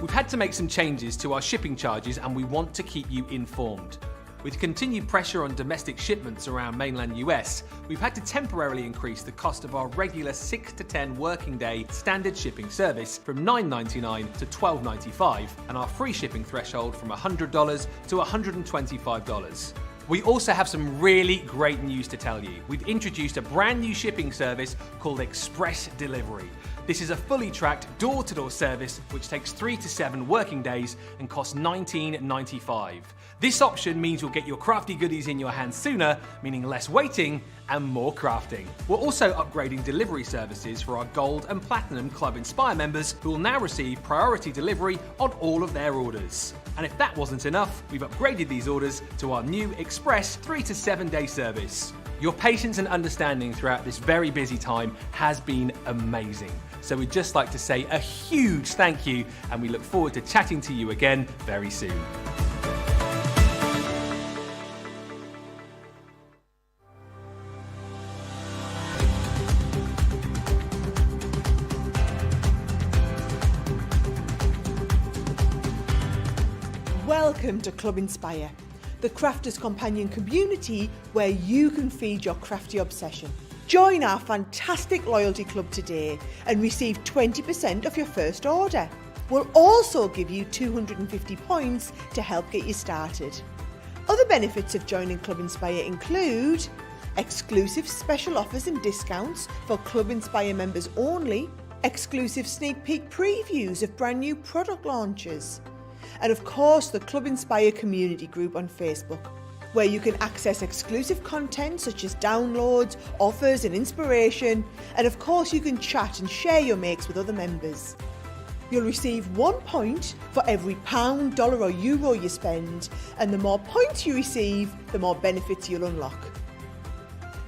We've had to make some changes to our shipping charges, and we want to keep you informed. With continued pressure on domestic shipments around mainland US, we've had to temporarily increase the cost of our regular 6 to 10 working day standard shipping service from $9.99 to $12.95, and our free shipping threshold from $100 to $125. We also have some really great news to tell you. We've introduced a brand new shipping service called Express Delivery. This is a fully tracked door-to-door service which takes 3 to 7 working days and costs $19.95. This option means you'll get your crafty goodies in your hands sooner, meaning less waiting and more crafting. We're also upgrading delivery services for our Gold and Platinum Club Inspire members, who will now receive priority delivery on all of their orders. And if that wasn't enough, we've upgraded these orders to our new Express 3 to 7 day service. Your patience and understanding throughout this very busy time has been amazing. So we'd just like to say a huge thank you, and we look forward to chatting to you again very soon. Welcome to Club Inspire, the crafters' companion community where you can feed your crafty obsession. Join our fantastic loyalty club today and receive 20% of your first order. We'll also give you 250 points to help get you started. Other benefits of joining Club Inspire include exclusive special offers and discounts for Club Inspire members only, exclusive sneak peek previews of brand new product launches, and of course the Club Inspire community group on Facebook, where you can access exclusive content such as downloads, offers and inspiration, and of course you can chat and share your makes with other members. You'll receive 1 point for every £1, dollar or euro you spend, and the more points you receive, the more benefits you'll unlock.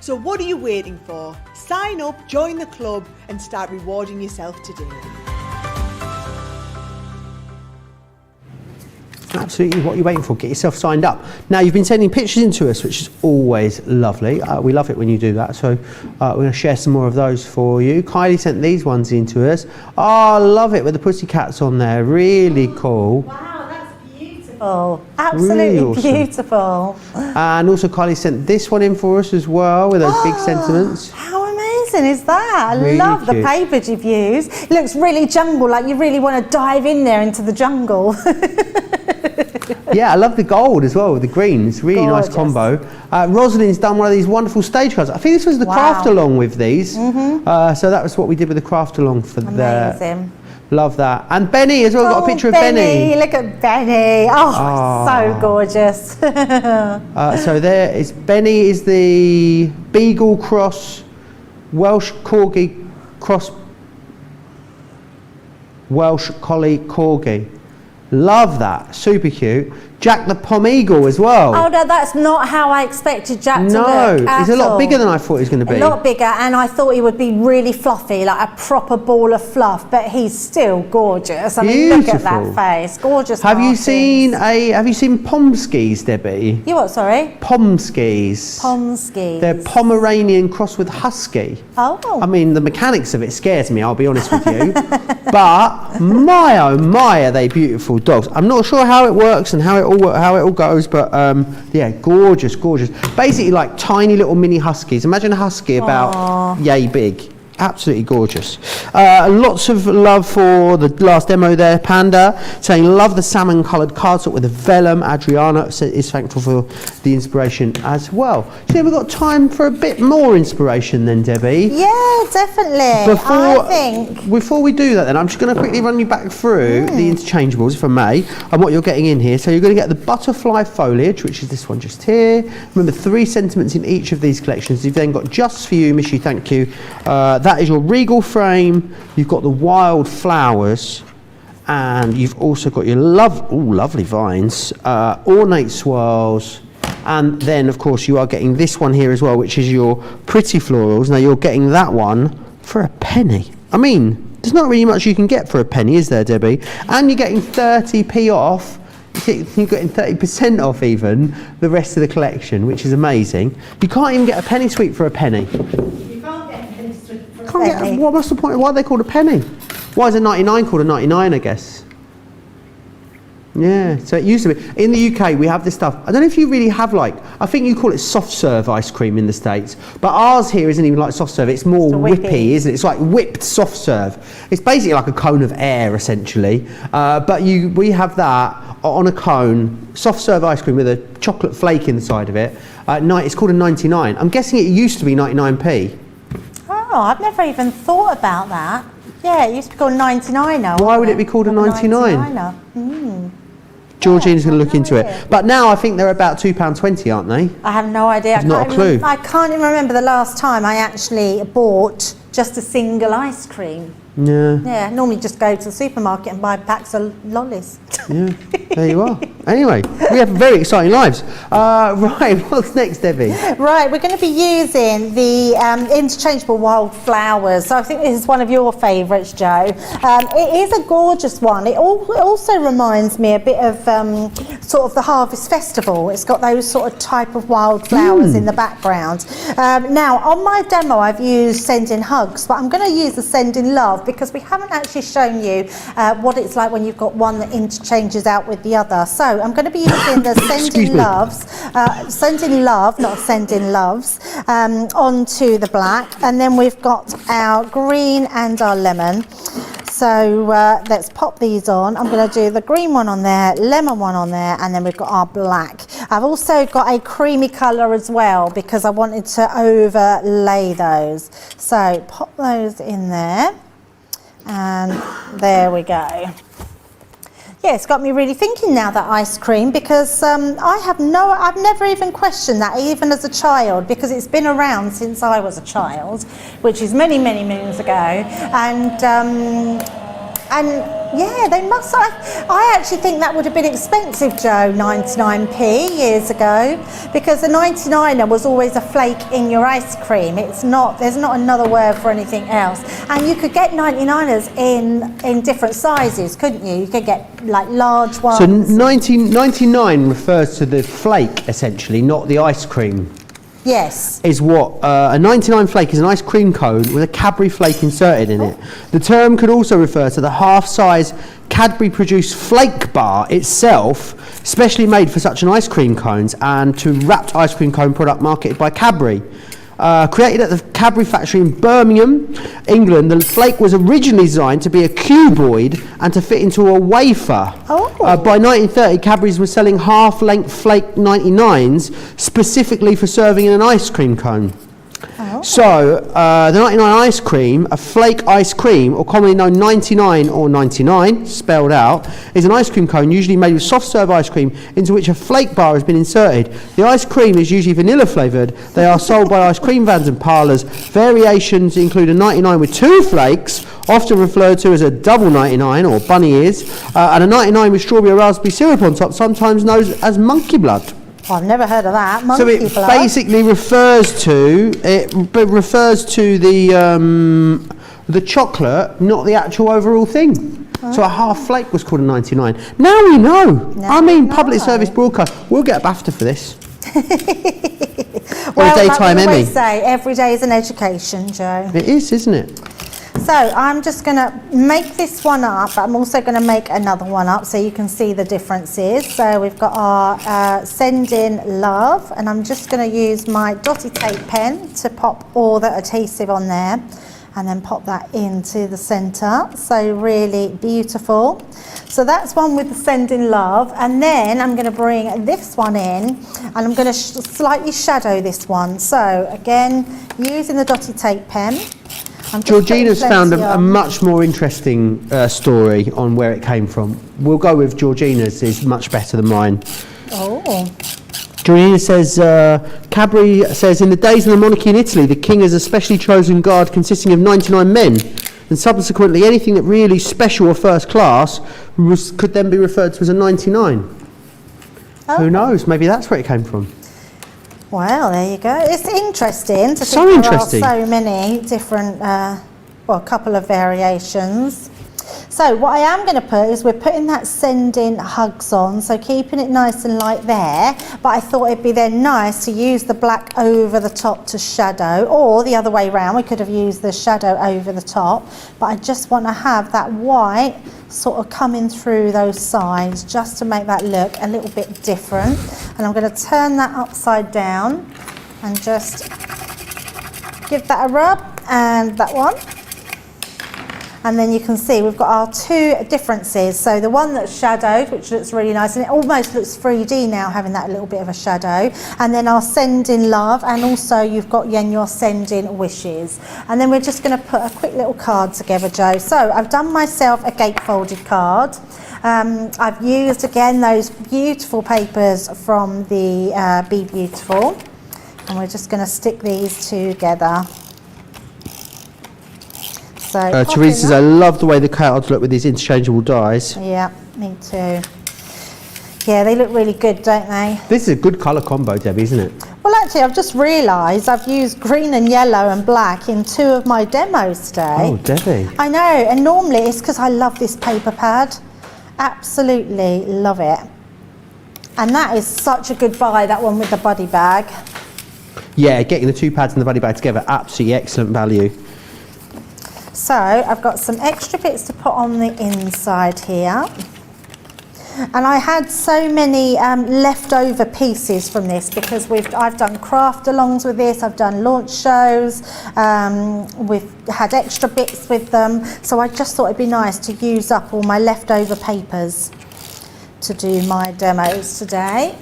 So what are you waiting for? Sign up, join the club and start rewarding yourself today. Absolutely, what are you waiting for? Get yourself signed up. Now, you've been sending pictures in to us, which is always lovely. We love it when you do that, so we're going to share some more of those for you. Kylie sent these ones in to us. Oh, I love it with the pussycats on there. Really cool. Wow, that's beautiful. Absolutely Really awesome. beautiful. And also Kylie sent this one in for us as well with those big sentiments. How amazing is that? I Really love the cute. papers you've used. It looks really jungle, like you really want to dive in there into the jungle. Yeah, I love the gold as well with the green. It's a really nice combo. Rosalind's done one of these wonderful stage cards. I think this was the craft along with these. So that was what we did with the craft along for Amazing. Love that. And Benny as well, got a picture of Benny. Look at Benny. Oh, so gorgeous. So there is Benny, is the Beagle Cross Welsh Corgi Cross Welsh Collie Corgi. Love that, super cute. Jack the Pom Eagle as well. Oh no, that's not how I expected Jack to look. No, he's a lot bigger than I thought he was going to be. A lot bigger, and I thought he would be really fluffy, like a proper ball of fluff. But he's still gorgeous. I mean, look at that face, gorgeous. Have you seen Pomskis, Debbie? You what? Sorry. Pomskis. Pomskis. They're Pomeranian cross with Husky. Oh. I mean, the mechanics of it scares me, I'll be honest with you. But my oh my, are they beautiful dogs. I'm not sure how it works and how it all goes, but yeah, gorgeous. Basically like tiny little mini huskies. Imagine a husky about yay big. Absolutely gorgeous. Lots of love for the last demo there, Panda, saying love the salmon coloured cardstock with the vellum. Adriana is thankful for the inspiration as well. So we've got time for a bit more inspiration then, Debbie. Yeah, definitely. Before we do that then, I'm just going to quickly run you back through the interchangeables, if I may, and what you're getting in here. So you're going to get the butterfly foliage, which is this one just here. Remember, 3 sentiments in each of these collections. You've then got Just For You, Miss You, Thank You. That is your regal frame. You've got the wild flowers, and you've also got your lovely vines, ornate swirls, and then of course you are getting this one here as well, which is your pretty florals. Now you're getting that one for a penny. I mean, there's not really much you can get for a penny, is there, Debbie? And you're getting 30p off. You're getting 30% off even the rest of the collection, which is amazing. You can't even get a penny sweep for a penny. What's the point? Why are they called a penny? Why is a 99 called a 99, I guess? Yeah, so it used to be. In the UK, we have this stuff. I don't know if you really have, like, I think you call it soft serve ice cream in the States, but ours here isn't even like soft serve. It's more whippy, isn't it? It's like whipped soft serve. It's basically like a cone of air, essentially. But we have that on a cone, soft serve ice cream with a chocolate flake inside of it. It's called a 99. I'm guessing it used to be 99p. Oh, I've never even thought about that. Yeah, it used to be called 99er. Why would it be called a 99? Georgina's going to look into it. But now I think they're about £2.20, aren't they? I have no idea. Not a clue. I can't even remember the last time I actually bought just a single ice cream. Yeah. Yeah, normally just go to the supermarket and buy packs of lollies. Yeah, there you are. Anyway, we have very exciting lives. Right, what's next, Debbie? Right, we're going to be using the interchangeable wild flowers. So I think this is one of your favourites, Joe. It is a gorgeous one. It also reminds me a bit of sort of the Harvest Festival. It's got those sort of type of wild flowers in the background. Now, on my demo, I've used Send in Hugs, but I'm going to use the Send in Love because we haven't actually shown you what it's like when you've got one that interchanges out with the other. So I'm going to be using the Send in Love, not Send in Loves, onto the black, and then we've got our green and our lemon. So let's pop these on. I'm going to do the green one on there, lemon one on there, and then we've got our black. I've also got a creamy colour as well because I wanted to overlay those. So pop those in there, and there we go. Yeah, it's got me really thinking now, that ice cream, because I've never even questioned that, even as a child, because it's been around since I was a child, which is many, many moons ago, and yeah, they must. I actually think that would have been expensive, Joe, 99p years ago, because the 99er was always a flake in your ice cream. There's not another word for anything else. And you could get 99ers in different sizes, couldn't you? You could get like large ones. So 99 refers to the flake, essentially, not the ice cream. Yes. Is what a 99 flake is, an ice cream cone with a Cadbury flake inserted in it. The term could also refer to the half-size Cadbury produced flake bar itself, specially made for such an ice cream cones, and to wrapped ice cream cone product marketed by Cadbury. Created at the Cadbury factory in Birmingham, England, the flake was originally designed to be a cuboid and to fit into a wafer. By 1930, Cadbury's were selling half-length flake 99s specifically for serving in an ice cream cone. So, the 99 ice cream, a flake ice cream, or commonly known 99 or 99, spelled out, is an ice cream cone usually made with soft serve ice cream into which a flake bar has been inserted. The ice cream is usually vanilla flavoured. They are sold by ice cream vans and parlours. Variations include a 99 with 2 flakes, often referred to as a double 99 or bunny ears, and a 99 with strawberry or raspberry syrup on top, sometimes known as monkey blood. I've never heard of that. So it basically refers to the chocolate, not the actual overall thing. So a half flake was called a 99. Now we know. Public service broadcast. We'll get a BAFTA for this. Or a daytime Emmy. Like we always say, every day is an education, Joe. It is, isn't it? So I'm just going to make this one up. I'm also going to make another one up so you can see the differences. So we've got our Send in Love, and I'm just going to use my dotty tape pen to pop all the adhesive on there. and then pop that into the center. So really beautiful. So that's one with the Sending Love, and then I'm going to bring this one in, and I'm going to slightly shadow this one. So again, using the dotted tape pen. Georgina's found a much more interesting story on where it came from. We'll go with Georgina's, is much better than mine. Oh. Georgina says, Cabri says, in the days of the monarchy in Italy, the king is a specially chosen guard consisting of 99 men, and subsequently anything that really special or first class could then be referred to as a 99. Oh. Who knows? Maybe that's where it came from. Well, there you go. It's interesting to So think interesting. there are so many different, well, a couple of variations. So what I am going to put is we're putting that Sending Hugs on, so keeping it nice and light there, but I thought it'd be then nice to use the black over the top to shadow, or the other way around, we could have used the shadow over the top, but I just want to have that white sort of coming through those sides just to make that look a little bit different. And I'm going to turn that upside down and just give that a rub, and that one. And then you can see we've got our two differences. So the one that's shadowed, which looks really nice, and it almost looks 3D now, having that little bit of a shadow. And then our Sending Love, and also you've got your Sending Wishes. And then we're just going to put a quick little card together, Joe. So I've done myself a gatefolded card. I've used again those beautiful papers from the Be Beautiful, and we're just going to stick these together. So Teresa says, I love the way the cards look with these interchangeable dies. Yeah, me too. Yeah, they look really good, don't they? This is a good colour combo, Debbie, isn't it? Well, actually, I've just realised I've used green and yellow and black in two of my demos today. Oh, Debbie. I know, and normally it's because I love this paper pad. Absolutely love it. And that is such a good buy, that one with the buddy bag. Yeah, getting the two pads and the buddy bag together, absolutely excellent value. So I've got some extra bits to put on the inside here. And I had so many leftover pieces from this because I've done craft alongs with this, I've done launch shows, we've had extra bits with them. So I just thought it'd be nice to use up all my leftover papers to do my demos today.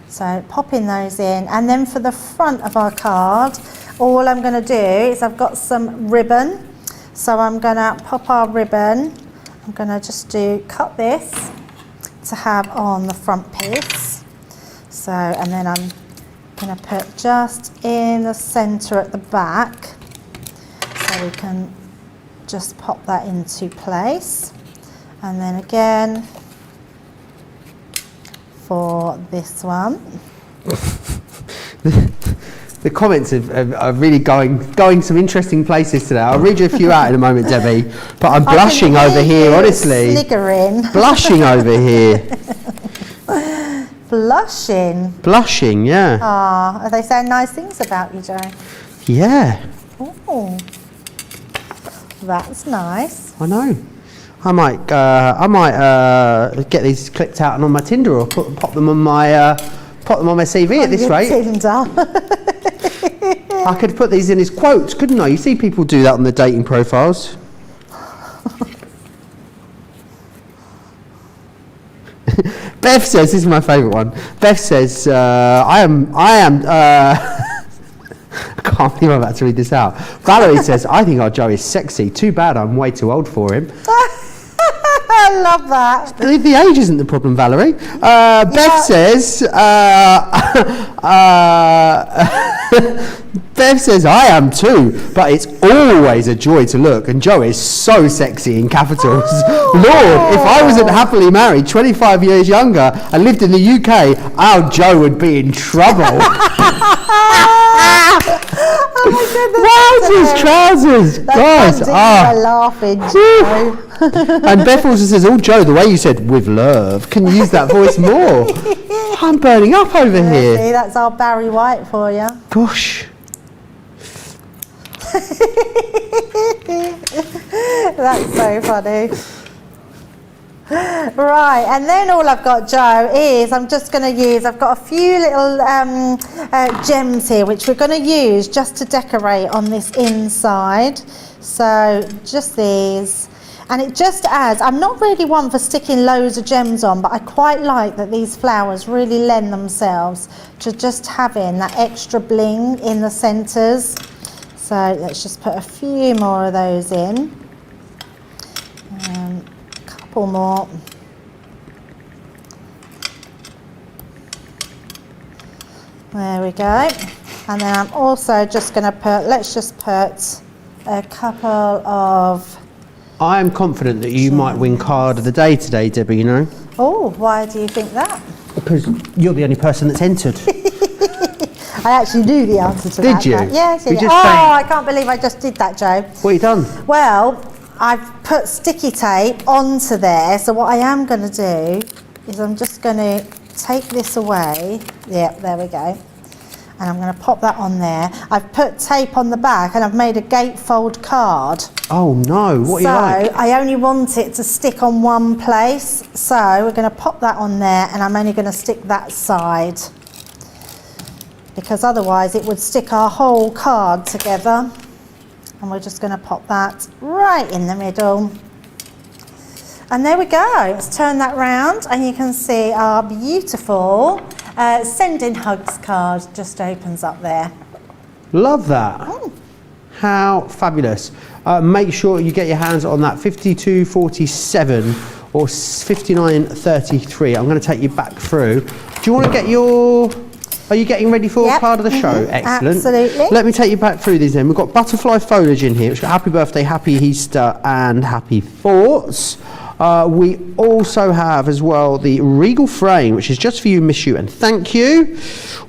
So popping those in, and then for the front of our card, all I'm going to do is I've got some ribbon, so I'm going to pop our ribbon. I'm going to just cut this to have on the front piece. So, and then I'm going to put just in the centre at the back, so we can just pop that into place. And then again for this one. The comments are really going some interesting places today. I'll read you a few out in a moment, Debbie. But I'm blushing over here, honestly. Sniggering. Blushing over here. Blushing. Blushing, yeah. Ah, are they saying nice things about you, Joe? Yeah. Oh, that's nice. I know. I might get these clipped out and on my Tinder, or pop them on my CV at this rate. Tinder. I could put these in as quotes, couldn't I? You see people do that on their dating profiles. Bev says, this is my favourite one. Bev says, I can't believe I'm about to read this out. Valerie says, I think our Joe is sexy. Too bad I'm way too old for him. I love that. The age isn't the problem, Valerie. Bev says, Bev says, I am too, but it's always a joy to look, and Joe is so sexy in capitals. Oh. Lord, if I wasn't happily married, 25 years younger, and lived in the UK, our Joe would be in trouble. Oh my goodness. Wowzers, trousers. Guys, we're laughing, Joe. And Beth also says, oh Joe, the way you said with love, can you use that voice more? I'm burning up over here. See, that's our Barry White for you. Gosh. That's so funny. Right, and then all I've got, Joe, is I'm just going to use, I've got a few little gems here which we're going to use just to decorate on this inside. So just these, and it just adds, I'm not really one for sticking loads of gems on, but I quite like that these flowers really lend themselves to just having that extra bling in the centres. So let's just put a few more of those in. Couple more. There we go. And then I'm also just going to put, let's just put a couple of... I am confident that you might win card of the day today, Debbie, you know. Oh, why do you think that? Because you're the only person that's entered. I actually knew the answer to that. Did you? Yes. You just I can't believe I just did that, Joe. What have you done? Well, I've put sticky tape onto there, so what I am going to do is I'm just going to take this away. Yep, there we go. And I'm going to pop that on there. I've put tape on the back and I've made a gatefold card. Oh no, what are you like? So I only want it to stick on one place. So we're going to pop that on there and I'm only going to stick that side, because otherwise it would stick our whole card together. And we're just going to pop that right in the middle. And there we go. Let's turn that round and you can see our beautiful Sending Hugs card just opens up there. Love that. Oh. How fabulous. Make sure you get your hands on that 5247 or 5933. I'm going to take you back through. Do you want to get your... Are you getting ready for part of the show? Excellent. Absolutely. Let me take you back through these then. We've got butterfly foliage in here. It's got happy birthday, happy Easter and happy thoughts. We also have as well the regal frame, which is just for you, miss you and thank you.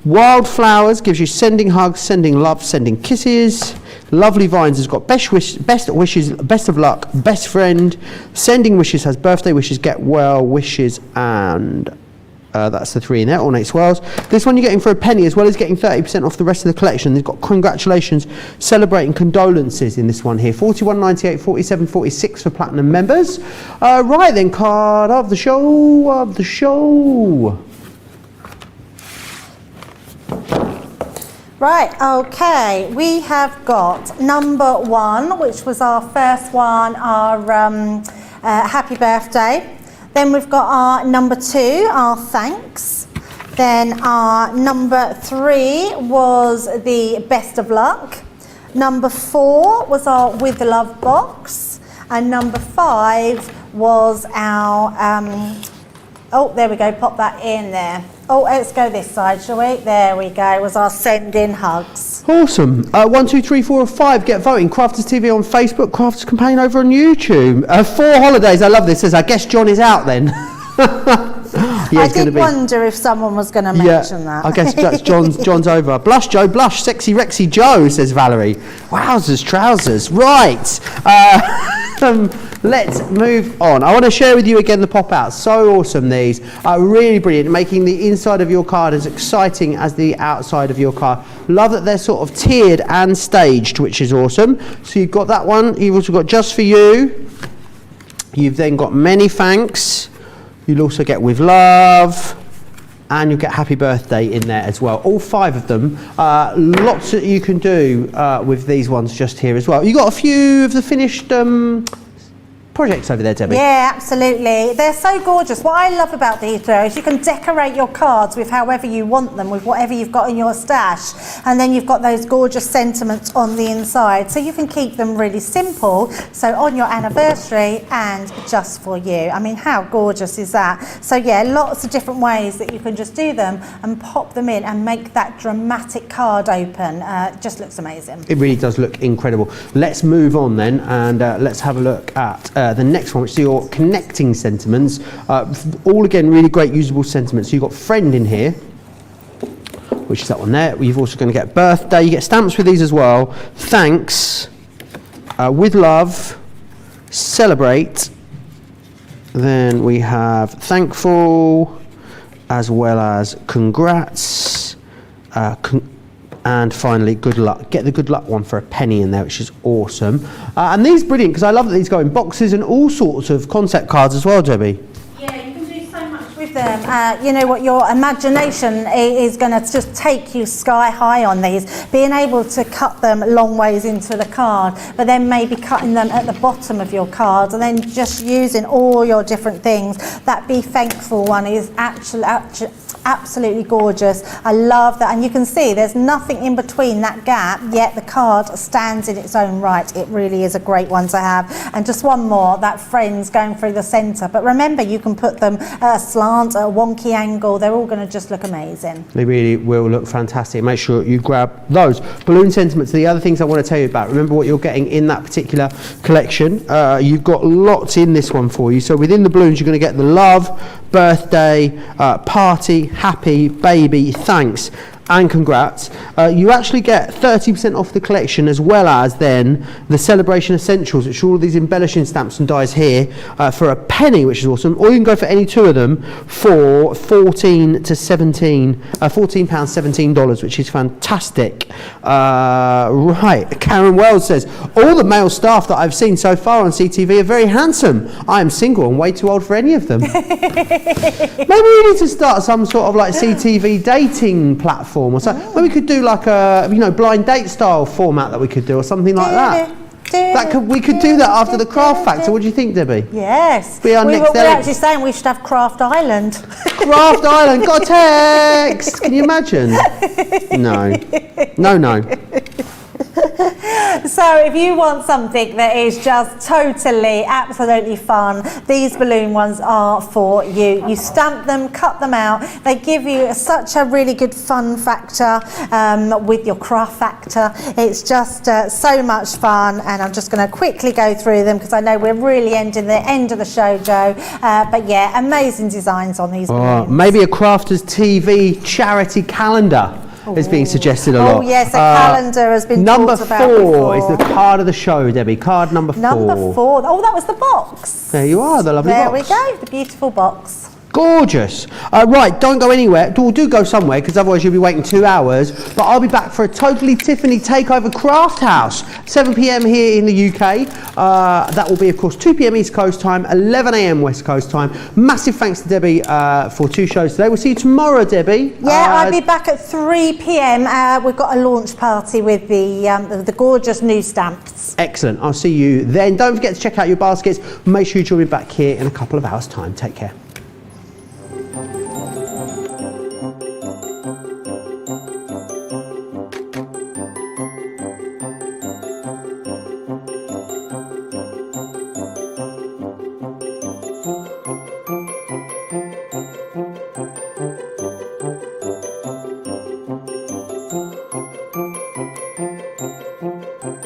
Wildflowers gives you sending hugs, sending love, sending kisses. Lovely Vines has got best wishes, best of luck, best friend. Sending wishes has birthday wishes, get well wishes, and that's the three in there, ornate swirls. This one you're getting for a penny, as well as getting 30% off the rest of the collection. They've got congratulations, celebrating condolences in this one here. 41.98, 47.46 for platinum members. Right then, card of the show. Right, okay, we have got number 1, which was our first one, our happy birthday. Then we've got our number 2, our thanks. Then our number 3 was the best of luck. Number 4 was our with love box. And number 5 was our, oh, there we go, pop that in there. Oh, let's go this side, shall we? There we go, was our send in hugs. Awesome. 1, 2, 3, 4, 5. Get voting. Crafters TV on Facebook. Crafters Campaign over on YouTube. 4 holidays. I love this. Says, I guess John is out then. Yeah, I did wonder if someone was going to mention that. I guess that's John's over. Blush, Joe, blush. Sexy, Rexy Joe, says Valerie. Wowzers, trousers. Right. Let's move on. I want to share with you again the pop-outs. So awesome, these. Really brilliant. Making the inside of your card as exciting as the outside of your card. Love that they're sort of tiered and staged, which is awesome. So you've got that one. You've also got just for you. You've then got many thanks. You'll also get with love. And you'll get happy birthday in there as well. All 5 of them. Lots that you can do with these ones just here as well. You got a few of the finished projects over there, Debbie. Yeah, absolutely. They're so gorgeous. What I love about these though is you can decorate your cards with however you want them, with whatever you've got in your stash, and then you've got those gorgeous sentiments on the inside, so you can keep them really simple, so on your anniversary and just for you. I mean, how gorgeous is that? So yeah, lots of different ways that you can just do them and pop them in and make that dramatic card open. Just looks amazing. It really does look incredible. Let's move on then, and let's have a look at the next one, which is your connecting sentiments. All again really great usable sentiments. So you've got friend in here, which is that one there. You're also going to get birthday. You get stamps with these as well. Thanks, with love, celebrate. Then we have thankful, as well as congrats, And finally, good luck. Get the good luck one for a penny in there, which is awesome. And these are brilliant because I love that these go in boxes and all sorts of concept cards as well, Debbie. Yeah, you can do so much with them. You know what, your imagination is going to just take you sky high on these. Being able to cut them long ways into the card, but then maybe cutting them at the bottom of your card and then just using all your different things. That Be Thankful one is absolutely gorgeous. I love that, and you can see there's nothing in between that gap, yet the card stands in its own right. It really is a great one to have. And just one more, that Friends going through the centre, but remember you can put them at a slant, at a wonky angle. They're all going to just look amazing. They really will look fantastic. Make sure you grab those. Balloon sentiments are the other things I want to tell you about. Remember what you're getting in that particular collection. You've got lots in this one for you. So within the balloons you're going to get the love, birthday, party, happy, baby, thanks and congrats. You actually get 30% off the collection, as well as then the celebration essentials, which are all of these embellishing stamps and dies here, for a penny, which is awesome. Or you can go for any two of them for £14.17, which is fantastic. Right, Karen Wells says, all the male staff that I've seen so far on CTV are very handsome. I am single and way too old for any of them. Maybe we need to start some sort of like CTV dating platform or something. Maybe we could do like a blind date style format that we could do, or something like that. We could do that after the Craft Factor. What do you think, Debbie? Yes. We're actually saying we should have Craft Island. Craft Island, got a text. Can you imagine? No. So if you want something that is just totally, absolutely fun, these balloon ones are for you. You stamp them, cut them out. They give you such a really good fun factor with your craft factor. It's just so much fun, and I'm just going to quickly go through them because I know we're really ending the end of the show, Joe. But yeah, amazing designs on these balloons. Maybe a Crafters TV charity calendar is being suggested a lot. Oh yes, a calendar has been number talked about 4 before. is the card of the show, Debbie. Card number 4. Number 4. Oh, that was the box. There you are, the lovely box. There we go, the beautiful box. Gorgeous. Right, don't go anywhere. Do go somewhere, because otherwise you'll be waiting 2 hours. But I'll be back for a Totally Tiffany Takeover Craft House, 7 p.m. here in the UK. That will be, of course, 2 p.m. East Coast time, 11 a.m. West Coast time. Massive thanks to Debbie for 2 shows today. We'll see you tomorrow, Debbie. Yeah, I'll be back at 3 p.m. We've got a launch party with the gorgeous new stamps. Excellent. I'll see you then. Don't forget to check out your baskets. Make sure you join me back here in a couple of hours' time. Take care.